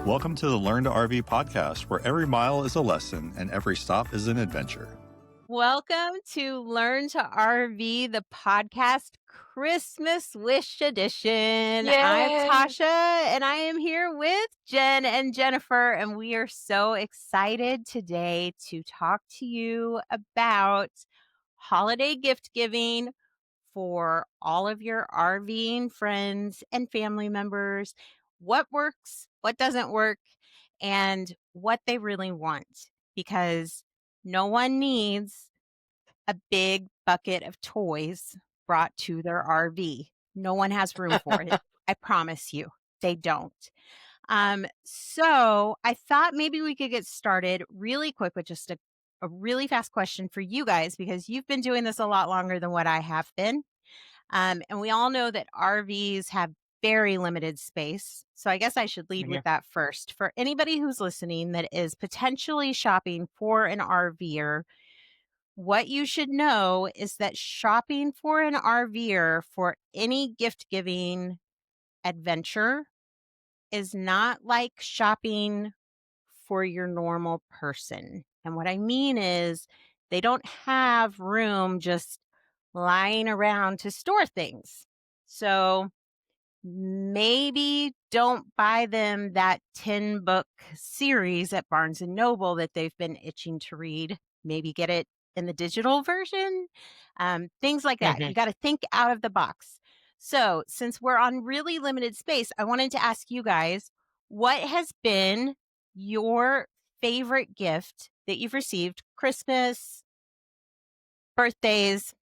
Welcome to the Learn to RV podcast, where every mile is a lesson and every stop is an adventure. Welcome to Learn to RV, the podcast Christmas Wish Edition. Yay. I'm Tasha, and I am here with Jenn and Jennifer, and we are so excited today to talk to you about holiday gift giving for all of your RVing friends and family members. What works, what doesn't work, and what they really want, because no one needs a big bucket of toys brought to their RV. No one has room for it. I promise you, they don't. So I thought maybe we could get started really quick with just a really fast question for you guys, because you've been doing this a lot longer than what I have been. And we all know that RVs have very limited space. So I guess I should lead with that first. For anybody who's listening that is potentially shopping for an RVer, what you should know is that shopping for an RVer for any gift giving adventure is not like shopping for your normal person. And what I mean is they don't have room just lying around to store things. So maybe don't buy them that 10-book series at Barnes & Noble that they've been itching to read. Maybe get it in the digital version, things like that. You got to think out of the box. So since we're on really limited space, I wanted to ask you guys, what has been your favorite gift that you've received? Christmas, birthdays,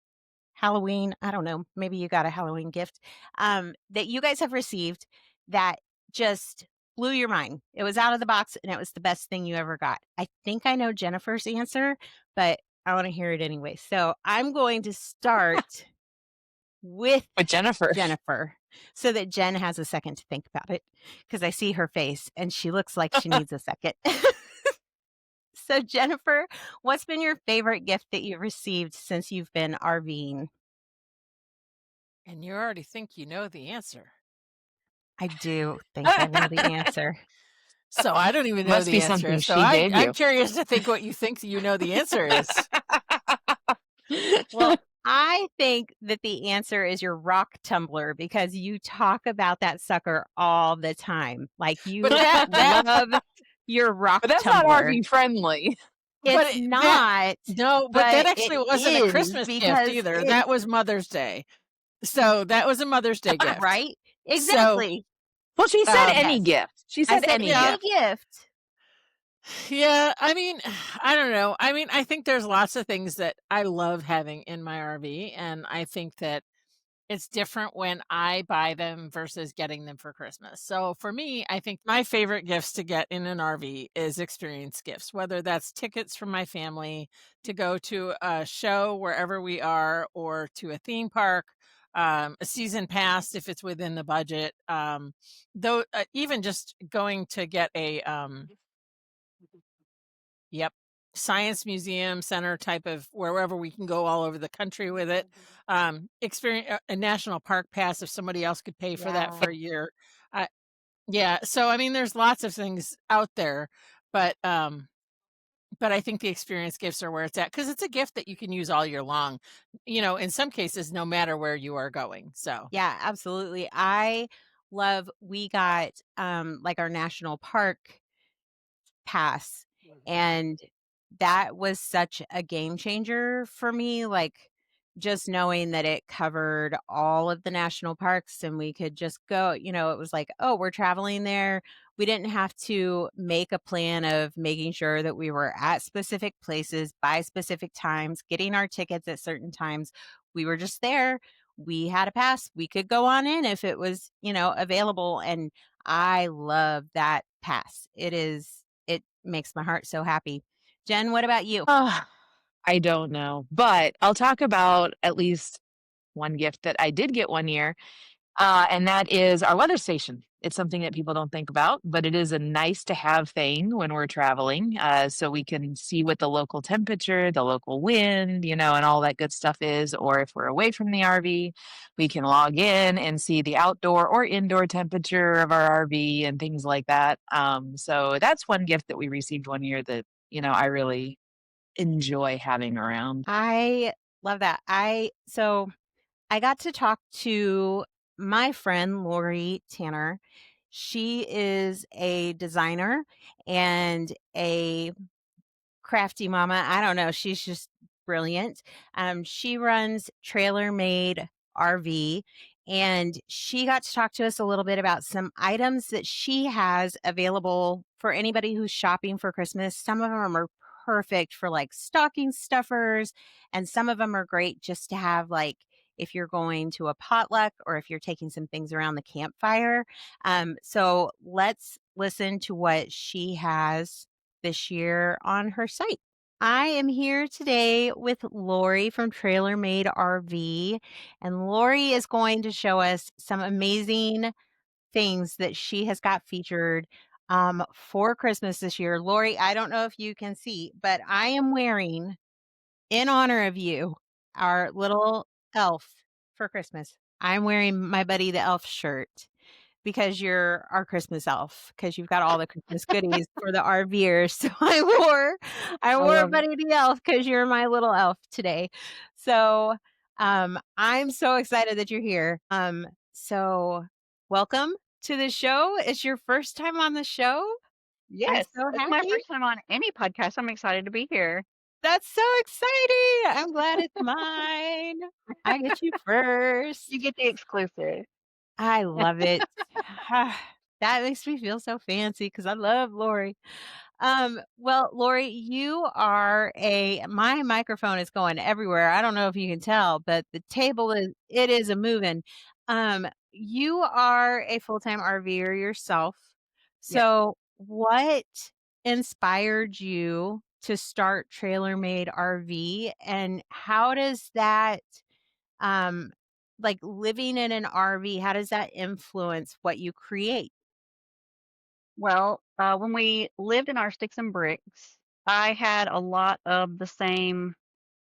Halloween, I don't know, maybe you got a Halloween gift that you guys have received that just blew your mind. It was out of the box and it was the best thing you ever got. I think I know Jennifer's answer, but I want to hear it anyway. So I'm going to start with Jennifer so that Jenn has a second to think about it, because I see her face and she looks like she needs a second. So Jennifer, what's been your favorite gift that you've received since you've been RVing? And you already think you know the answer. I do think I know the answer. So I don't even know Must the be answer. something So she gave you. I'm curious to think what you think you know the answer is. Well, I think that the answer is your rock tumbler, because you talk about that sucker all the time. Like you love your rock But that's tumbler. not RV friendly. It's not. No, but that actually wasn't a Christmas gift either. That was Mother's Day. So that was a Mother's Day gift. Right? Exactly. Well, she said any gift. She said any gift. Yeah, I mean, I don't know. I mean, I think there's lots of things that I love having in my RV, and I think that it's different when I buy them versus getting them for Christmas. So for me, I think my favorite gifts to get in an RV is experience gifts, whether that's tickets from my family to go to a show wherever we are, or to a theme park, a season pass if it's within the budget. Though even just going to get a science museum center type of wherever we can go all over the country with it. Experience a national park pass if somebody else could pay for that for a year. So I mean, there's lots of things out there, but I think the experience gifts are where it's at, because it's a gift that you can use all year long, in some cases, no matter where you are going. So yeah, absolutely. We got like our national park pass, and that was such a game changer for me. Like, just knowing that it covered all of the national parks and we could just go, it was like, oh, we're traveling there. We didn't have to make a plan of making sure that we were at specific places by specific times, getting our tickets at certain times. We were just there. We had a pass. We could go on in if it was, available. And I love that pass. It makes my heart so happy. Jenn, what about you? I don't know, but I'll talk about at least one gift that I did get one year. And that is our weather station. It's something that people don't think about, but it is a nice to have thing when we're traveling. So we can see what the local temperature, the local wind, and all that good stuff is. Or if we're away from the RV, we can log in and see the outdoor or indoor temperature of our RV and things like that. So that's one gift that we received one year that, I really enjoy having around. I love that. So I got to talk to my friend Lori Tanner. She is a designer and a crafty mama. I don't know. She's just brilliant. She runs Trailer Made RV, and she got to talk to us a little bit about some items that she has available for anybody who's shopping for Christmas. Some of them are perfect for like stocking stuffers, and some of them are great just to have like if you're going to a potluck or if you're taking some things around the campfire. So let's listen to what she has this year on her site. I am here today with Lori from Trailer Made RV, and Lori is going to show us some amazing things that she has got featured for Christmas this year. Lori, I don't know if you can see, but I am wearing, in honor of you, our little elf for Christmas. I'm wearing my Buddy the Elf shirt because you're our Christmas elf, because you've got all the Christmas goodies for the RVers. So I wore love it. Buddy the Elf because you're my little elf today. So I'm so excited that you're here. So welcome to the show. It's your first time on the show. I'm Yes, so it's my happy. first time on any podcast. I'm excited to be here. That's so exciting. I'm glad it's mine. I get you first. You get the exclusive. I love it. That makes me feel so fancy because I love Lori. Well, Lori, you are my microphone is going everywhere. I don't know if you can tell, but the table is a moving. You are a full-time RVer yourself. Yes. So what inspired you to start Trailer Made RV, and how does that like living in an RV, how does that influence what you create? Well, when we lived in our sticks and bricks, I had a lot of the same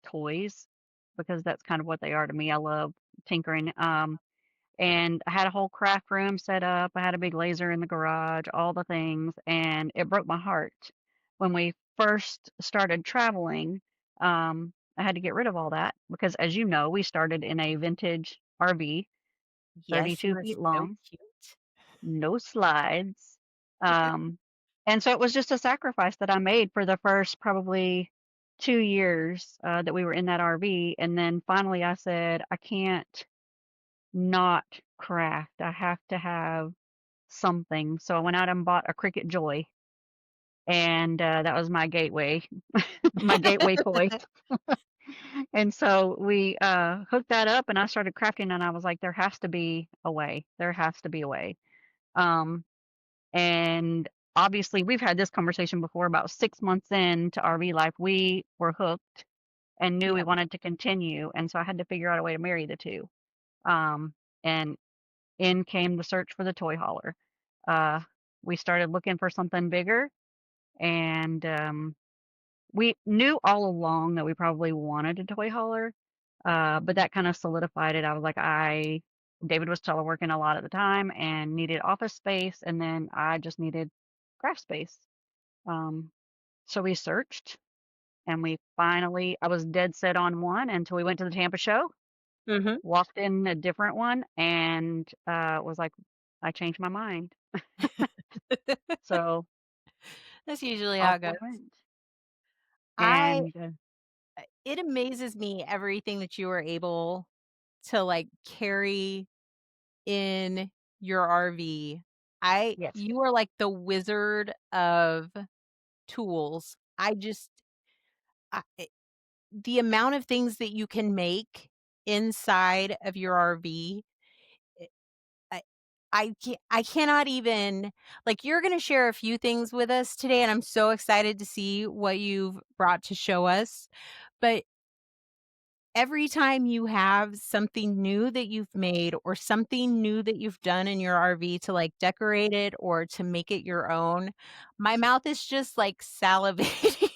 toys because that's kind of what they are to me. I love tinkering. And I had a whole craft room set up. I had a big laser in the garage, all the things, and it broke my heart when we first started traveling. I had to get rid of all that because, as you know, we started in a vintage RV, Yes, it 32 was feet so long, cute. no slides. Um, and so it was just a sacrifice that I made for the first probably 2 years that we were in that RV. And then finally I said, I can't not craft. I have to have something. So I went out and bought a Cricket Joy, and that was my gateway, my gateway toy. And so we hooked that up, and I started crafting, and I was like, there has to be a way. There has to be a way. Um, and obviously, we've had this conversation before. About 6 months into RV life, we were hooked and knew we Yep. wanted to continue, and so I had to figure out a way to marry the two. And in came the search for the toy hauler. Uh, we started looking for something bigger, and we knew all along that we probably wanted a toy hauler, but that kind of solidified it. I was like, David was teleworking a lot at the time and needed office space, and then I just needed craft space. Um, so we searched, and I was dead set on one until we went to the Tampa show, Mhm. walked in a different one, and was like, I changed my mind. So That's usually how off it we goes. went. I And It amazes me everything that you were able to like carry in your RV. yes, You are like the wizard of tools. The amount of things that you can make inside of your RV, I I cannot even like you're going to share a few things with us today, and I'm so excited to see what you've brought to show us. But every time you have something new that you've made or something new that you've done in your RV to like decorate it or to make it your own, my mouth is just like salivating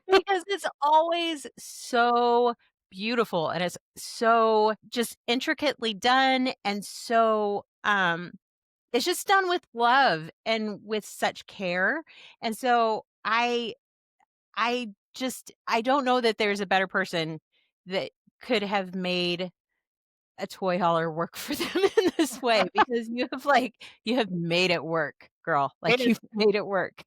because it's always so beautiful and it's so just intricately done and so it's just done with love and with such care. And so I don't know that there's a better person that could have made a toy hauler work for them in this way because you have made it work, girl. It Like is you've made it work.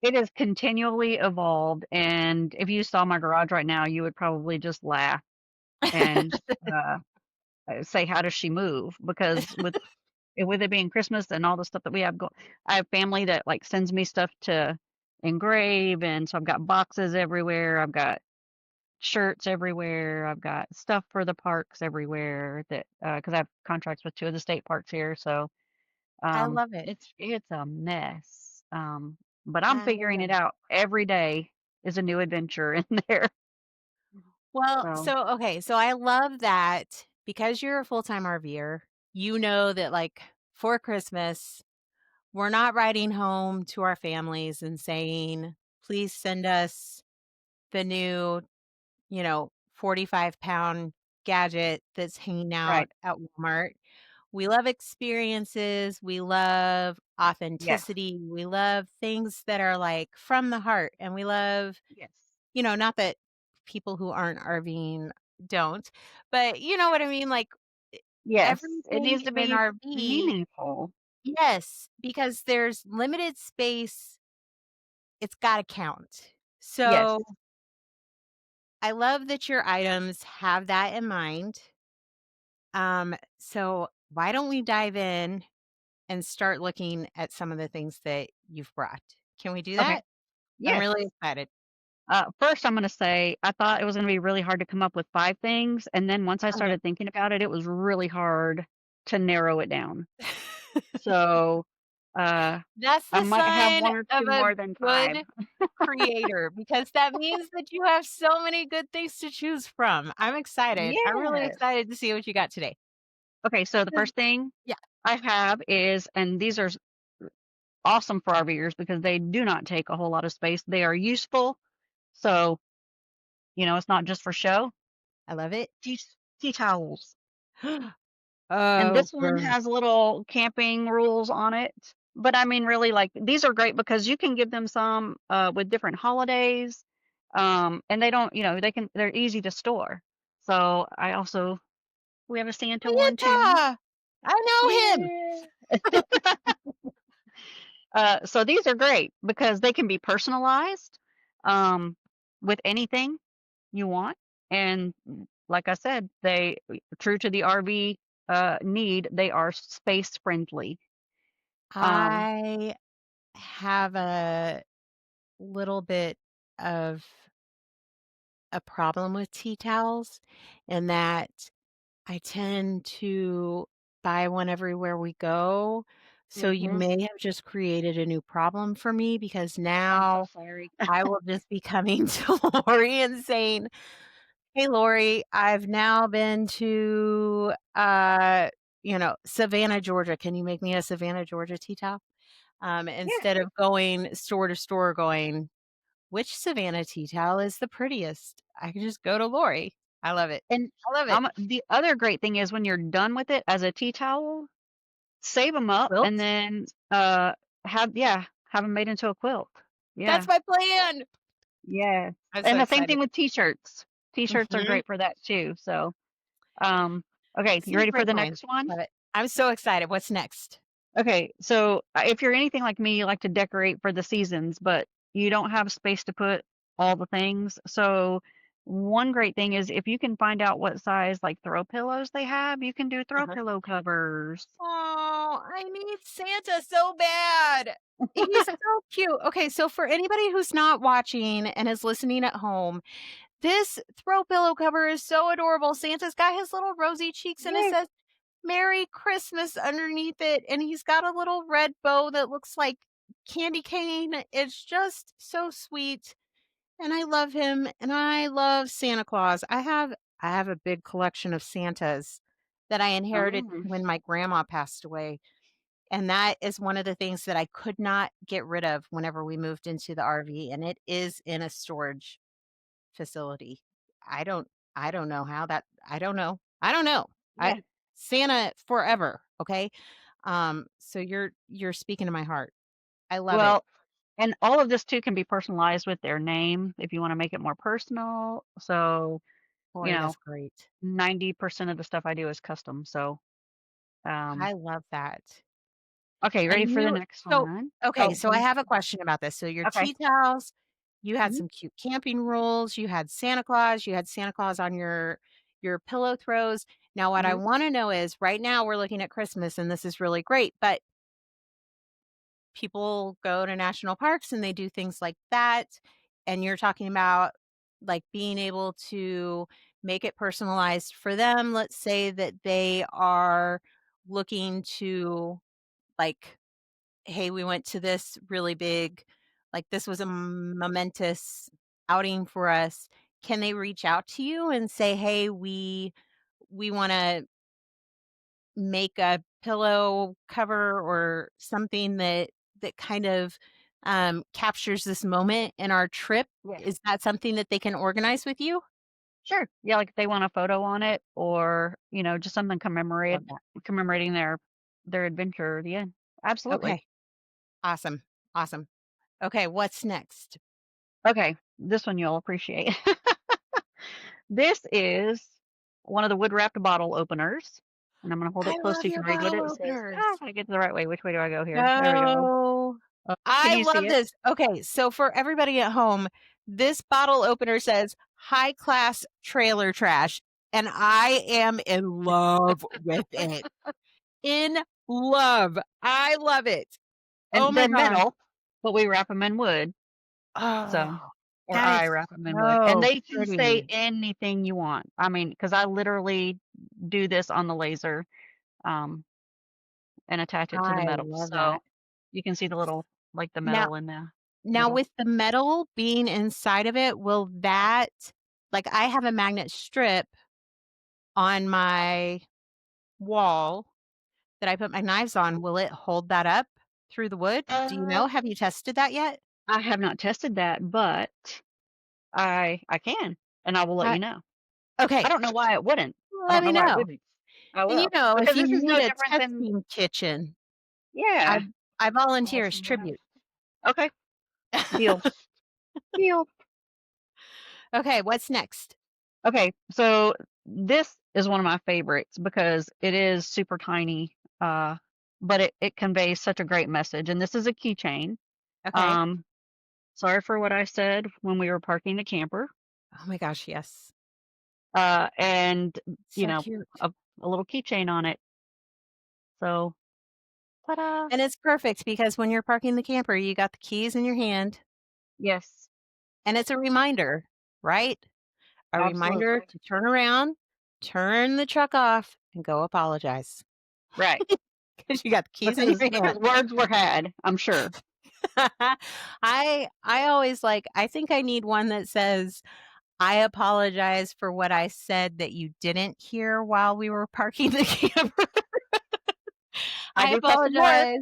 it is continually evolved, and if you saw my garage right now, you would probably just laugh and, uh, say, "How does she move?" Because with it being Christmas and all the stuff that we have I have family that, like, sends me stuff to engrave, and so I've got boxes everywhere, I've got shirts everywhere, I've got stuff for the parks everywhere that, because I have contracts with 2 of the state parks here, so, I love it. it's a mess, but I'm I figuring love it it. out. Every day is a new adventure in there, Well, so so I love that because you're a full-time RVer, you know that like for Christmas, we're not writing home to our families and saying, please send us the new 45-pound gadget that's hanging out right. at Walmart. We love experiences. We love Yes. authenticity. We love things that are like from the heart. And we love, Yes. not that people who aren't RVing don't, but you know what I mean? Like Yes. It everything needs to in an be RV, meaningful. yes, because there's limited space. It's got to count. Yes. So I love that your items have that in mind. So why don't we dive in and start looking at some of the things that you've brought? Can we do Okay. that? I'm Yes. really excited. First, I'm gonna say I thought it was gonna be really hard to come up with 5 things, and then once I Okay. started thinking about it, it was really hard to narrow it down. So, uh, That's I the might have sign 1 or of 2 a more than 5. good creator because that means that you have so many good things to choose from. I'm excited. I'm really Yes. excited to see what you got today. Okay, so the This- first thing Yeah, I have is, and these are awesome for RVers because they do not take a whole lot of space. They are useful, so, it's not just for show. I love it. Tea tea towels. And Oh, this one girl. has little camping rules on it. But I mean, really, like these are great because you can give them some with different holidays, and they don't, they're easy to store. So we have a Santa one too. Santa! I know him. Yeah. So these are great because they can be personalized um, with anything you want, and like I said, they true to the RV need. They are space friendly. Um, I have a little bit of a problem with tea towels in that I tend to buy one everywhere we go. So you hmm may have just created a new problem for me because I'm so now sorry. I will just be coming to Lori and saying, "Hey Lori, I've now been to Savannah, Georgia. Can you make me a Savannah, Georgia tea towel?" Yeah, Instead of going store to store going, which Savannah tea towel is the prettiest? I can just go to Lori. I love it. and I love it. the other great thing is when you're done with it as a tea towel, save them up and Quilt? then have them made into a quilt. That's Yeah. my plan. Yeah. I'm so And the same excited. thing with t-shirts. T-shirts are Mhm. great for that too. So, um, okay, you See, ready for great the minds. next one? Love it. I'm so excited. What's next? Okay, so if you're anything like me, you like to decorate for the seasons, but you don't have space to put all the things. So, one great thing is if you can find out what size like throw pillows they have, you can do throw Uh-huh. pillow covers. Oh, I need Santa so bad. He's so cute. Okay, so for anybody who's not watching and is listening at home, this throw pillow cover is so adorable. Santa's got his little rosy cheeks and it Yes. says Merry Christmas underneath it. And he's got a little red bow that looks like candy cane. It's just so sweet. And I love him and I love Santa Claus. I have I have a big collection of Santas that I inherited Oh, when my grandma passed away. And that is one of the things that I could not get rid of whenever we moved into the RV, and it is in a storage facility. I don't I don't know how that I don't know. I don't know. I yeah. Santa forever, okay? So you're speaking to my heart. I love it. Well, and all of this too can be personalized with their name if you want to make it more personal. So, you Boy, know, that's great. 90% of the stuff I do is custom. So, um, I love that. okay, ready And for the you next so one? okay, Oh, so I have a question about this. So your okay. tea towels, you had Mhm, some cute camping rules, you had Santa Claus on your pillow throws. Now what I mhm. want to know is right now we're looking at Christmas and this is really great, but people go to national parks and they do things like that. And you're talking about like being able to make it personalized for them. Let's say that they are looking to like, hey, we went to this really big, like this was a momentous outing for us. Can they reach out to you and say, hey, we want to make a pillow cover or something that kind of, captures this moment in our trip. Yeah. Is that something that they can organize with you? Sure. Yeah, like if they want a photo on it or, just something Love that. commemorating their adventure. Yeah. Absolutely. Okay. Awesome. Awesome. Okay, what's next? Okay. This one you'll appreciate. This is one of the wood wrapped bottle openers. And I'm gonna hold I it close love so you your can read what bottle it says. openers. Ah, I get the right way. Which way do I go here? There we go. No. Can I you see love it? this. Okay, so for everybody at home, this bottle opener says high class trailer trash, and I am in love with it. In love. I love it. Oh And my they're gosh. metal, but we wrap them in wood. So, Oh, or that is I wrap them in wood, and so they can say pretty. anything you want. I mean, because I literally do this on the laser, um, and attach it to the I metal, love that. so you can see the little, like the Now metal in the now middle. with the metal being inside of it, will that like I have a magnet strip on my wall that I put my knives on, will it hold that up through the wood? Do you Uh, know? Have you tested that yet? I have not tested that, but I can, and I will let Uh, you know. I okay, don't know why it wouldn't. I let don't me know why it know. wouldn't. I And, will, if because you this is need no a different than testing kitchen, I yeah. I volunteer as Awesome to have. tribute. Okay, deal, deal. Okay, what's next? Okay, so this is one of my favorites because it is super tiny, but it conveys such a great message. And this is a keychain. Okay. Um, sorry for what I said when we were parking the camper. Oh my gosh, yes. And you So know, cute. a little keychain on it. So, ta-da! And it's perfect because when you're parking the camper, you got the keys in your hand, Yes, and it's a reminder, right? A reminder absolutely. to turn around, turn the truck off, and go apologize Right, because you got the keys in because your hand. words were had. I'm sure. I always like I think I need one that says, "I apologize for what I said that you didn't hear while we were parking the camper. I I do custom work. apologize.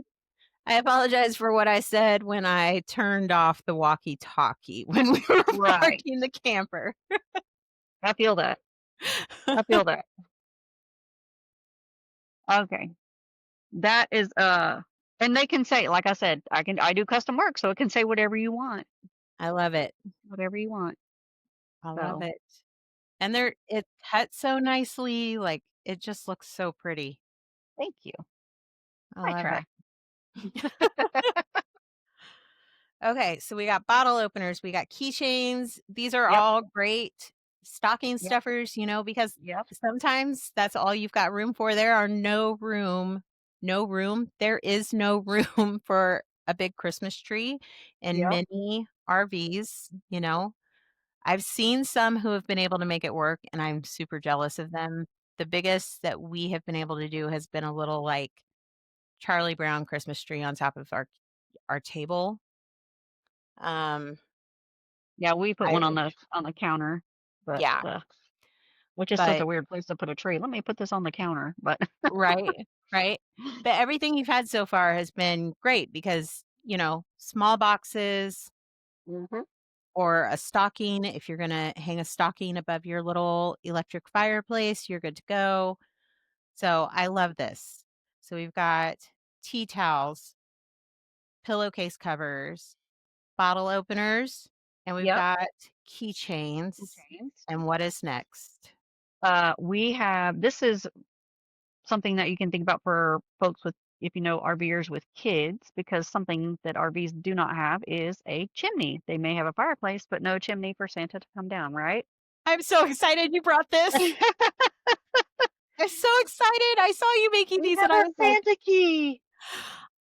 I apologize for what I said when I turned off the walkie-talkie when we were Right. parking the camper." I feel that. I feel that. Okay. That is, and they can say, like I said, I do custom work, so it can say I love it. whatever you want. I love So it. And it cuts so nicely, like, it just looks so pretty. thank you. I I love try. it. Okay, so we got bottle openers, we got keychains. These are Yep. all great stocking Yep. stuffers, because Yep. sometimes that's all you've got room for. There are no room. There is no room for a big Christmas tree in Yep. many RVs. I've seen some who have been able to make it work, and I'm super jealous of them. The biggest that we have been able to do has been a little like Charlie Brown Christmas tree on top of our table. Um, Yeah. We put I one on the counter, but yeah. which is such but a weird place to put a tree. Let me put this on the counter, but right, right. But everything you've had so far has been great because, small boxes hmm or a stocking. If you're going to hang a stocking above your little electric fireplace, you're good to go. So I love this. So we've got tea towels, pillowcase covers, bottle openers, and we've yep, got keychains. keychains. And what is next? We have this is something that you can think about for folks with, if you know, RVers with kids, because something that RVs do not have is a chimney. They may have a fireplace, but no chimney for Santa to come down, right? I'm so excited you brought this. I'm so excited. I saw you making We these and have I our was like, Santa key.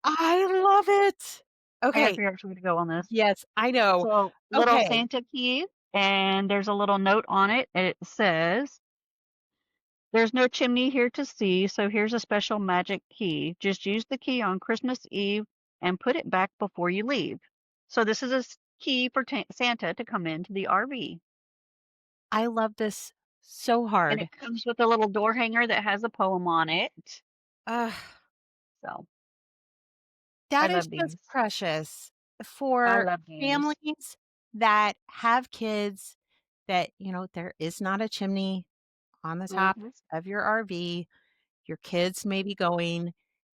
I love it. I gotta Okay. figure out which way to go on this. Yes, I know. So, little Okay. Santa key, and there's a little note on it. And it says, "There's no chimney here to see, so here's a special magic key. Just use the key on Christmas Eve and put it back before you leave." So this is a key for Santa to come into the RV, I love this so and hard. it comes with a little door hanger that has a poem on it. Ugh, So I that is love just these. precious I for love these. families that have kids that, there is not a chimney on the top hmm of your RV. Your kids may be going,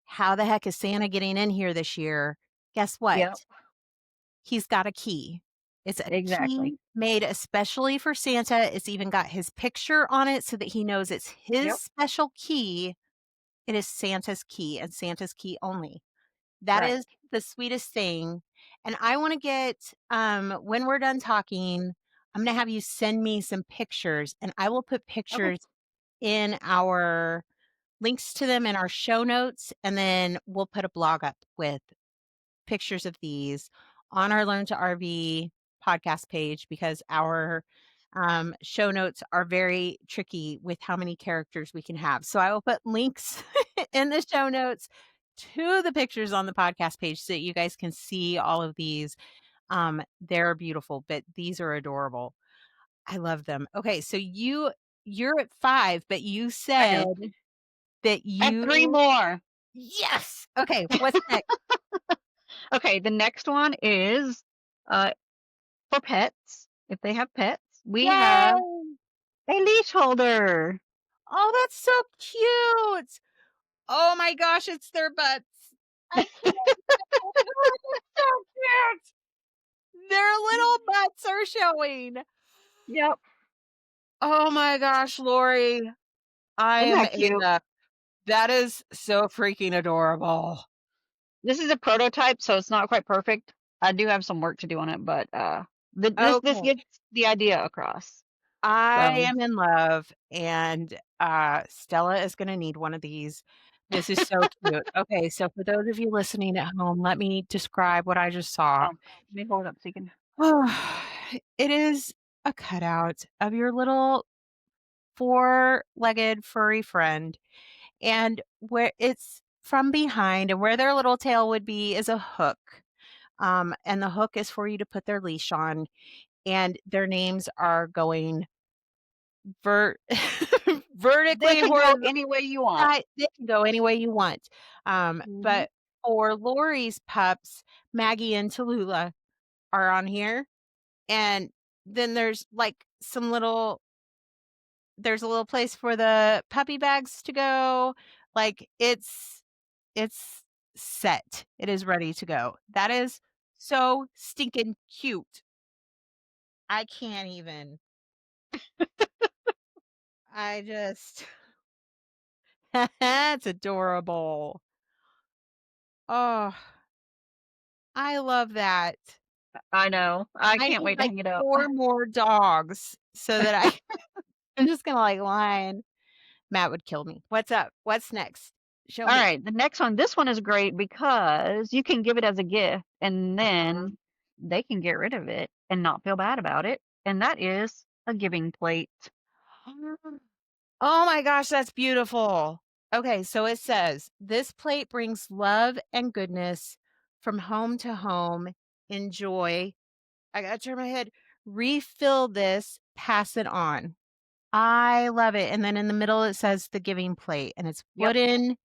how the heck is Santa getting in here this year? Guess what? Yep. He's got a key. It's a Exactly. key made especially for Santa. It's even got his picture on it so that he knows it's his Yep. special key. It is Santa's key and Santa's key only. That Right. is the sweetest thing. And I want to get, when we're done talking, I'm going to have you send me some pictures and I will put Okay. pictures in our links to them in our show notes. And then we'll put a blog up with pictures of these on our Learn to RV podcast page because our show notes are very tricky with how many characters we can have. So I will put links in the show notes to the pictures on the podcast page so that you guys can see all of these. They're beautiful, but these are adorable. I love them. Okay, so you're at 5, but you I said know. that I have three more. yes. Okay, what's next? Okay, the next one is uh, for pets. If they have pets, we Yay! have a leash holder. Oh, that's so cute. Oh my gosh, it's their butts. I can't. It's so cute. Their little butts are showing. Yep. Oh my gosh, Lori. I Isn't am that in cute? the that is so freaking adorable. This is a prototype, so it's not quite perfect. I do have some work to do on it, but this Okay. gets the idea across. I So am in love and Stella is going to need one of these. This is so cute. Okay, so for those of you listening at home, let me describe what I just saw. let me hold it up so you can. Oh, it is a cutout of your little four-legged furry friend, and where it's from behind and where their little tail would be is a hook. And the hook is for you to put their leash on, and their names are going ver They vertically, can go horizontally. any way you want. They can go any way you want. hmm But for Lori's pups, Maggie and Tallulah are on here. And then there's a little place for the puppy bags to go. Like it's set. It is ready to go. That is so stinking cute. I can't even. I just That's adorable. Oh, I love that. I know. I I can't need wait to like hang it up. 4 more dogs so that I'm just gonna like line. Matt would kill me. What's up? What's next? Show All me. right, the next one. This one is great because you can give it as a gift and Uh-huh. then they can get rid of it and not feel bad about it. And that is a giving plate. Oh my gosh, that's beautiful. Okay, so it says, "This plate brings love and goodness from home to home. Enjoy." I gotta turn my head. Refill this, pass it on. I love it. And then in the middle, it says the giving plate, and it's Yep. wooden.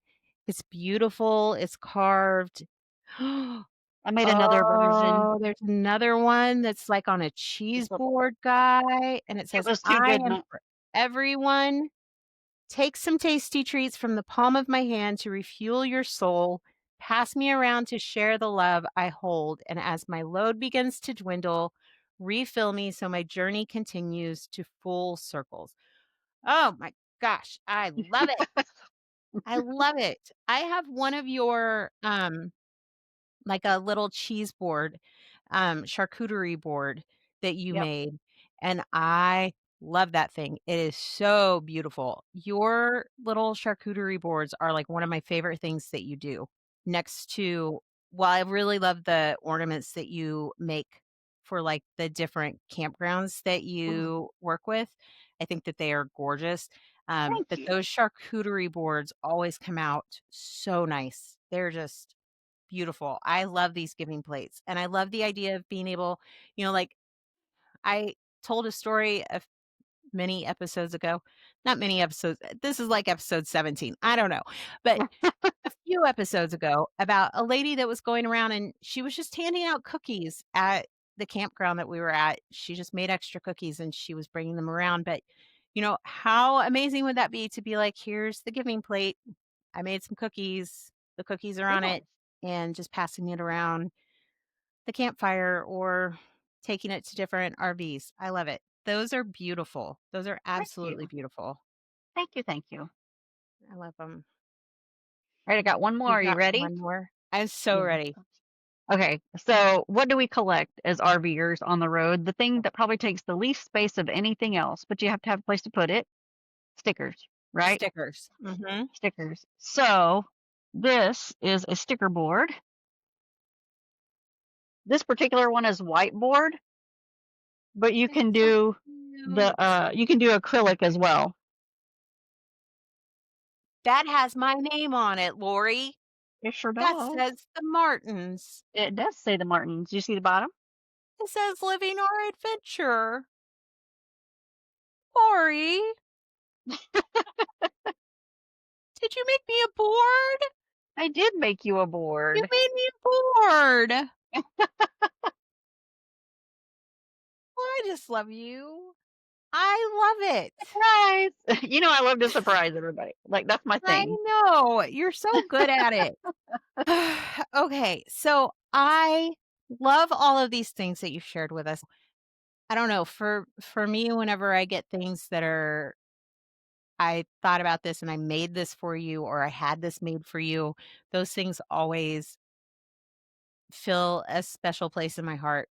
It's beautiful. It's carved. I made another version. Oh, there's another one that's like on a cheese This little, board guy, and it it says, was too I good am not. for everyone. Take some tasty treats from the palm of my hand to refuel your soul. Pass me around to share the love I hold. And as my load begins to dwindle, refill me so my journey continues to full circles. Oh my gosh, I love it. I love it. I have one of your like a little cheese board, charcuterie board that you Yep. made, and I love that thing. It is so beautiful. Your little charcuterie boards are like one of my favorite things that you do next to well, I really love the ornaments that you make for like the different campgrounds that Mhm. you work with. I think that they are gorgeous. Thank But you. those charcuterie boards always come out so nice. They're just beautiful. I love these giving plates, and I love the idea of being able, like I told a story of many episodes ago, not many episodes. This is like episode 17. I don't know. But a few episodes ago about a lady that was going around and she was just handing out cookies at the campground that we were at. She just made extra cookies and she was bringing them around. But, how amazing would that be to be like, here's the giving plate. I made some cookies. The cookies are on Yes. it and just passing it around the campfire or taking it to different RVs. I love it. Those are beautiful. Those are Thank absolutely you. beautiful. Thank you. Thank you. All I love them. right, I got one more. You Are you got ready? one more? I'm so Yeah. ready. Okay, so what do we collect as RVers on the road? The thing that probably takes the least space of anything else, but you have to have a place to put it. Stickers, right? Stickers. Mhm. Stickers. So this is a sticker board. This particular one is whiteboard, but you It's can so do cute. you can do acrylic as well. That has my name on it, Lori. It sure That does. says the Martins. It does say the Martins. You see the bottom? It says living our adventure. Lori, did you make me a board? I did make you a You board. made me a board. Well, I just love you. I love it. Surprise! You know I love to surprise everybody. Like that's my I thing. know. You're so good at it. Okay, so I love all of these things that you shared with us. I don't know, for me, whenever I get things that are I thought about this and I made this for you or I had this made for you, those things always fill a special place in my heart.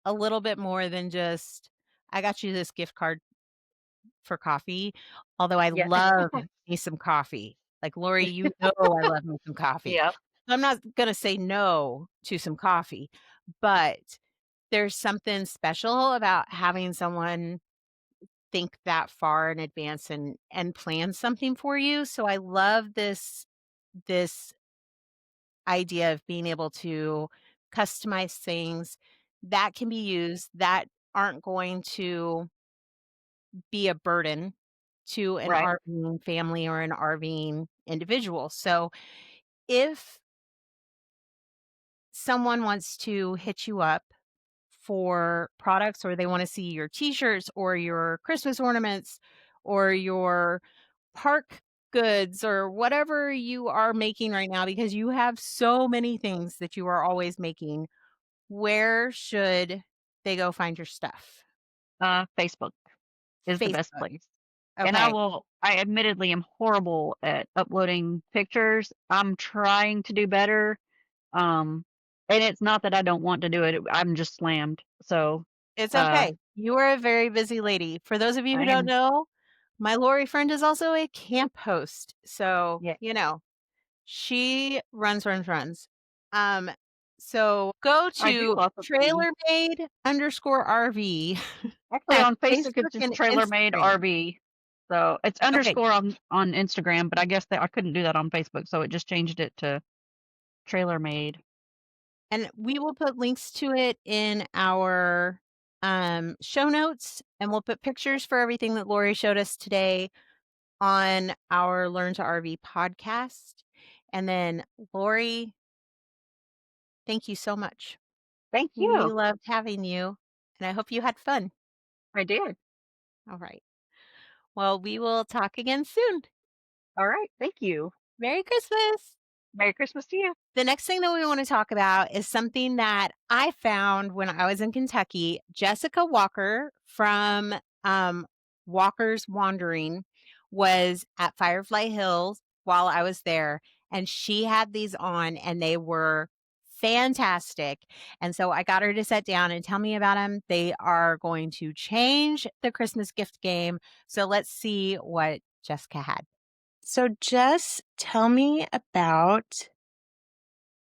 A little bit more than just I got you this gift card for coffee, although I Yeah. love me some coffee. Like, Lori, I love me some coffee. Yep. I'm not gonna say no to some coffee, but there's something special about having someone think that far in advance and plan something for you. So I love this idea of being able to customize things that can be used that aren't going to be a burden to an Right. RVing family or an RVing individual. So if someone wants to hit you up for products or they want to see your t-shirts or your Christmas ornaments or your park goods or whatever you are making right now because you have so many things that you are always making, where should they go find your stuff? Facebook is the best Facebook. place. And Okay. I admittedly am horrible at uploading pictures. I'm trying to do better. Um, and it's not that I don't want to do it. I'm just slammed. So, It's uh, okay. You are a very busy lady. For those of you who I don't am, know, my Lori friend is also a camp host. So, yeah, she runs. Um, so go I do to lots of things. trailermade_RV Actually, at on Facebook, Facebook it's just and Trailer Made Instagram. RV. So it's Okay. underscore on Instagram, but I guess that I couldn't do that on Facebook. So it just changed it to Trailer Made. And we will put links to it in our show notes, and we'll put pictures for everything that Lori showed us today on our Learn to RV podcast. And then, Lori, thank you so much. Thank We you. loved having you, and I hope you had fun. I did. All right. Well, we will talk again soon. All right. Thank you. Merry Christmas. Merry Christmas to you. The next thing that we want to talk about is something that I found when I was in Kentucky. Jessica Walker from Walker's Wandering was at Firefly Hills while I was there, and she had these on, and they were fantastic. And so I got her to sit down and tell me about them. They are going to change the Christmas gift game. So let's see what Jessica had. So Jess, tell me about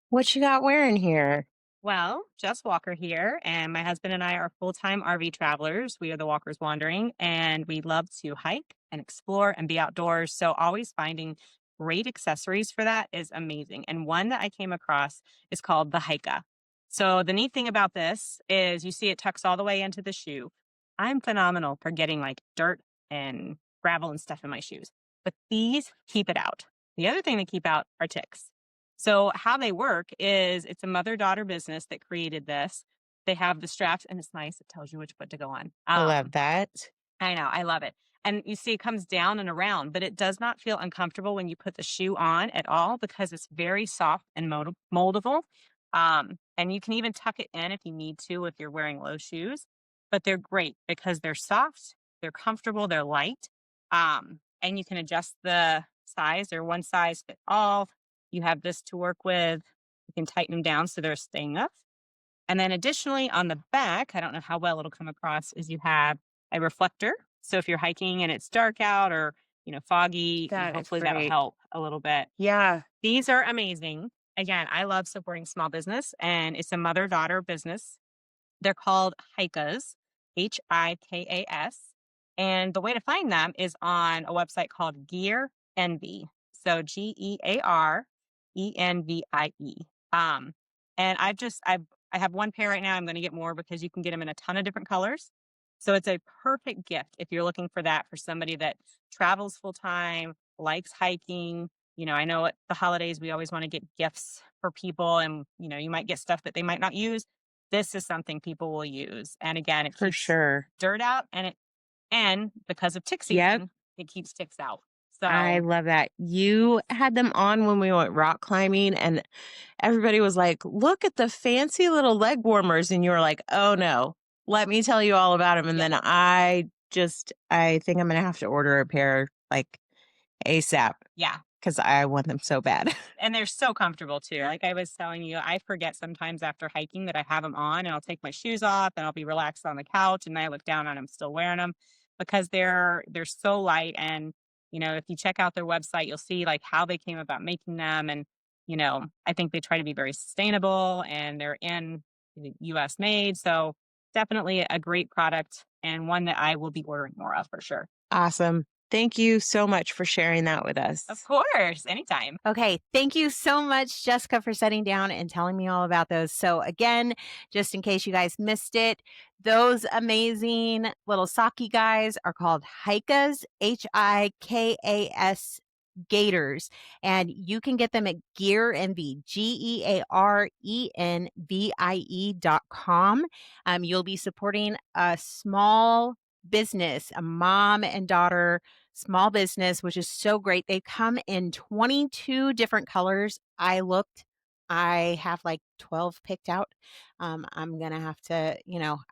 what you got wearing here. Well, Jess Walker here, and my husband and I are full-time RV travelers. We are the Walkers Wandering, and we love to hike and explore and be outdoors. So always finding great accessories for that is amazing. And one that I came across is called the Hika. So the neat thing about this is you see it tucks all the way into the shoe. I'm phenomenal for getting like dirt and gravel and stuff in my shoes, but these keep it out. The other thing they keep out are ticks. So how they work is it's a mother-daughter business that created this. They have the straps, and it's nice. It tells you which foot to go on. I love that. I know. I love it. And you see it comes down and around, but it does not feel uncomfortable when you put the shoe on at all because it's very soft and moldable. And you can even tuck it in if you need to if you're wearing low shoes. But they're great because they're soft, they're comfortable, they're light. And you can adjust the size. They're one size fit all. You have this to work with. You can tighten them down so they're staying up. And then additionally on the back, I don't know how well it'll come across, is you have a reflector. So if you're hiking and it's dark out or, foggy, hopefully that'll help a little bit. Yeah. These are amazing. Again, I love supporting small business, and it's a mother-daughter business. They're called Hikas, Hikas. And the way to find them is on a website called Gear Envy. So GearEnvie. And I have one pair right now. I'm going to get more because you can get them in a ton of different colors. So it's a perfect gift if you're looking for that for somebody that travels full time, likes hiking. I know at the holidays, we always want to get gifts for people, and, you might get stuff that they might not use. This is something people will use. And again, it For keeps sure. dirt out, and because of tick season, it keeps ticks out. So I love that. You had them on when we went rock climbing, and everybody was like, look at the fancy little leg warmers. And you were like, oh no, let me tell you all about them. And then I think I'm going to have to order a pair like ASAP. Yeah. Because I want them so bad. And they're so comfortable too. Like I was telling you, I forget sometimes after hiking that I have them on, and I'll take my shoes off and I'll be relaxed on the couch, and then I look down and I'm still wearing them because they're so light. And, if you check out their website, you'll see like how they came about making them. And, I think they try to be very sustainable, and they're in the US made. So definitely a great product, and one that I will be ordering more of for sure. Awesome. Thank you so much for sharing that with us. Of course, anytime. Okay, thank you so much, Jessica, for sitting down and telling me all about those. So again, just in case you guys missed it, those amazing little socky guys are called Hikas, Hikas Gators, and you can get them at Gear Envy, GearEnvie.com. You'll be supporting a small business, a mom and daughter small business, which is so great. They come in 22 different colors. I have like 12 picked out. I'm going to have to,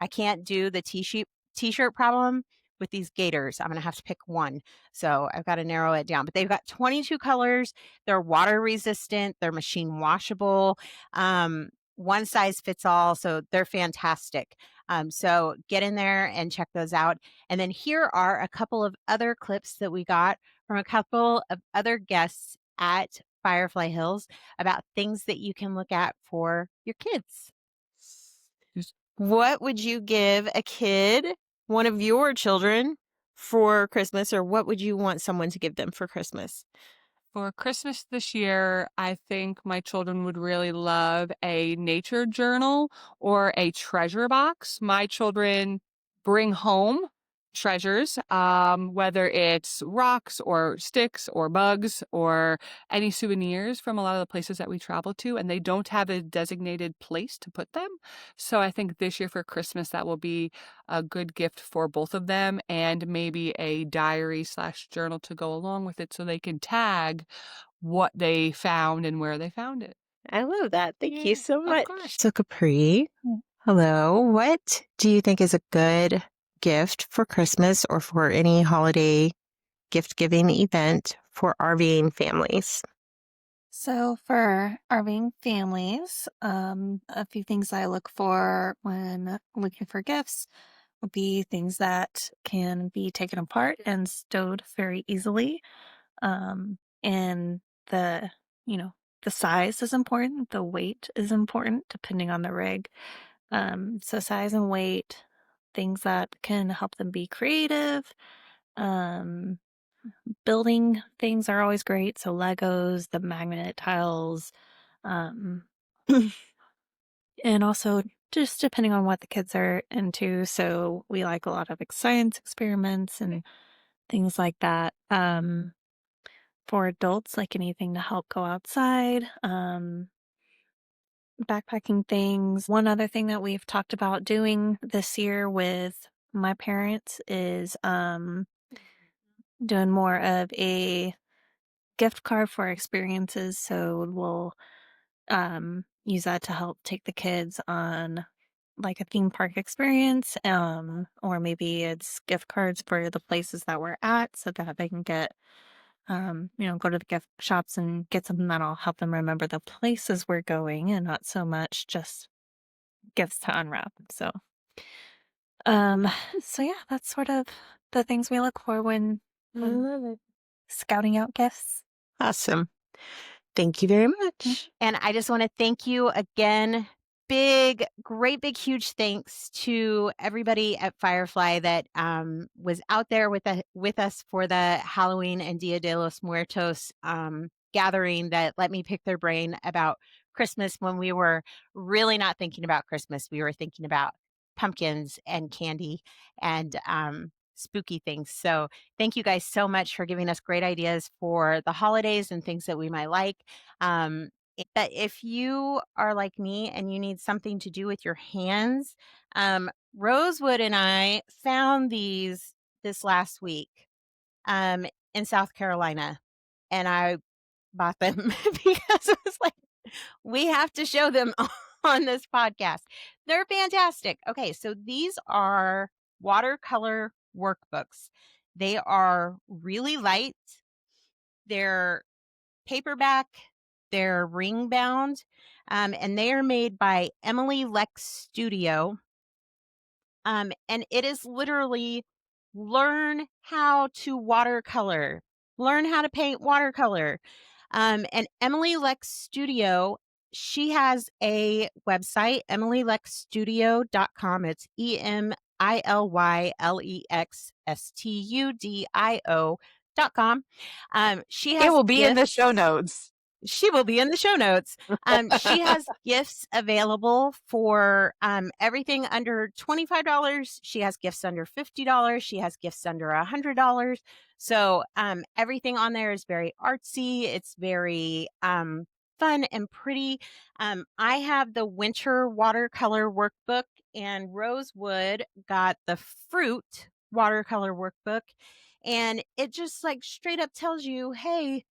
I can't do the t-shirt problem with these gators. I'm going to have to pick one. So I've got to narrow it down, but they've got 22 colors. They're water resistant. They're machine washable. One size fits all. So they're fantastic. So get in there and check those out. And then here are a couple of other clips that we got from a couple of other guests at Firefly Hills about things that you can look at for your kids. What would you give a kid, one of your children, for Christmas, or what would you want someone to give them for Christmas? For Christmas this year, I think my children would really love a nature journal or a treasure box. My children bring home treasures, whether it's rocks or sticks or bugs or any souvenirs from a lot of the places that we travel to, and they don't have a designated place to put them. So I think this year for Christmas, that will be a good gift for both of them, and maybe a diary/journal to go along with it so they can tag what they found and where they found it. I love that. Thank you Yeah, so of much. course. So Capri, hello. What do you think is a good gift for Christmas or for any holiday gift giving event for RVing families? So for RVing families, a few things I look for when looking for gifts would be things that can be taken apart and stowed very easily. And the, the size is important. The weight is important depending on the rig. So size and weight, things that can help them be creative. Building things are always great. So Legos, the magnet tiles, um, and also just depending on what the kids are into. So we like a lot of science experiments and things like that. For adults, like anything to help go outside, backpacking things. One other thing that we've talked about doing this year with my parents is doing more of a gift card for experiences. So we'll use that to help take the kids on like a theme park experience, or maybe it's gift cards for the places that we're at so that they can get go to the gift shops and get something that'll help them remember the places we're going and not so much just gifts to unwrap. So yeah, that's sort of the things we look for when I love it. scouting out gifts. Awesome. Thank you very much. And I just want to thank you again. Great big huge thanks to everybody at Firefly that was out there with us for the Halloween and Dia de los Muertos gathering, that let me pick their brain about Christmas when we were really not thinking about Christmas. We were thinking about pumpkins and candy and spooky things. So thank you guys so much for giving us great ideas for the holidays and things that we might like. But if you are like me and you need something to do with your hands, Rosewood and I found these this last week in South Carolina, and I bought them because it was like, we have to show them on this podcast. They're fantastic. Okay, so these are watercolor workbooks. They are really light. They're paperback, they're ring bound, and they are made by Emily Lex Studio. And it is literally learn how to watercolor, learn how to paint watercolor. And Emily Lex Studio, she has a website, emilylexstudio.com. It's EMILYLEXSTUDIO.com. She has It will be in the show gifts. notes. She will be in the show notes. She has gifts available for everything under $25. She has gifts under $50. She has gifts under $100. So everything on there is very artsy. It's very fun and pretty. I have the winter watercolor workbook, and Rosewood got the fruit watercolor workbook. And it just like straight up tells you, hey,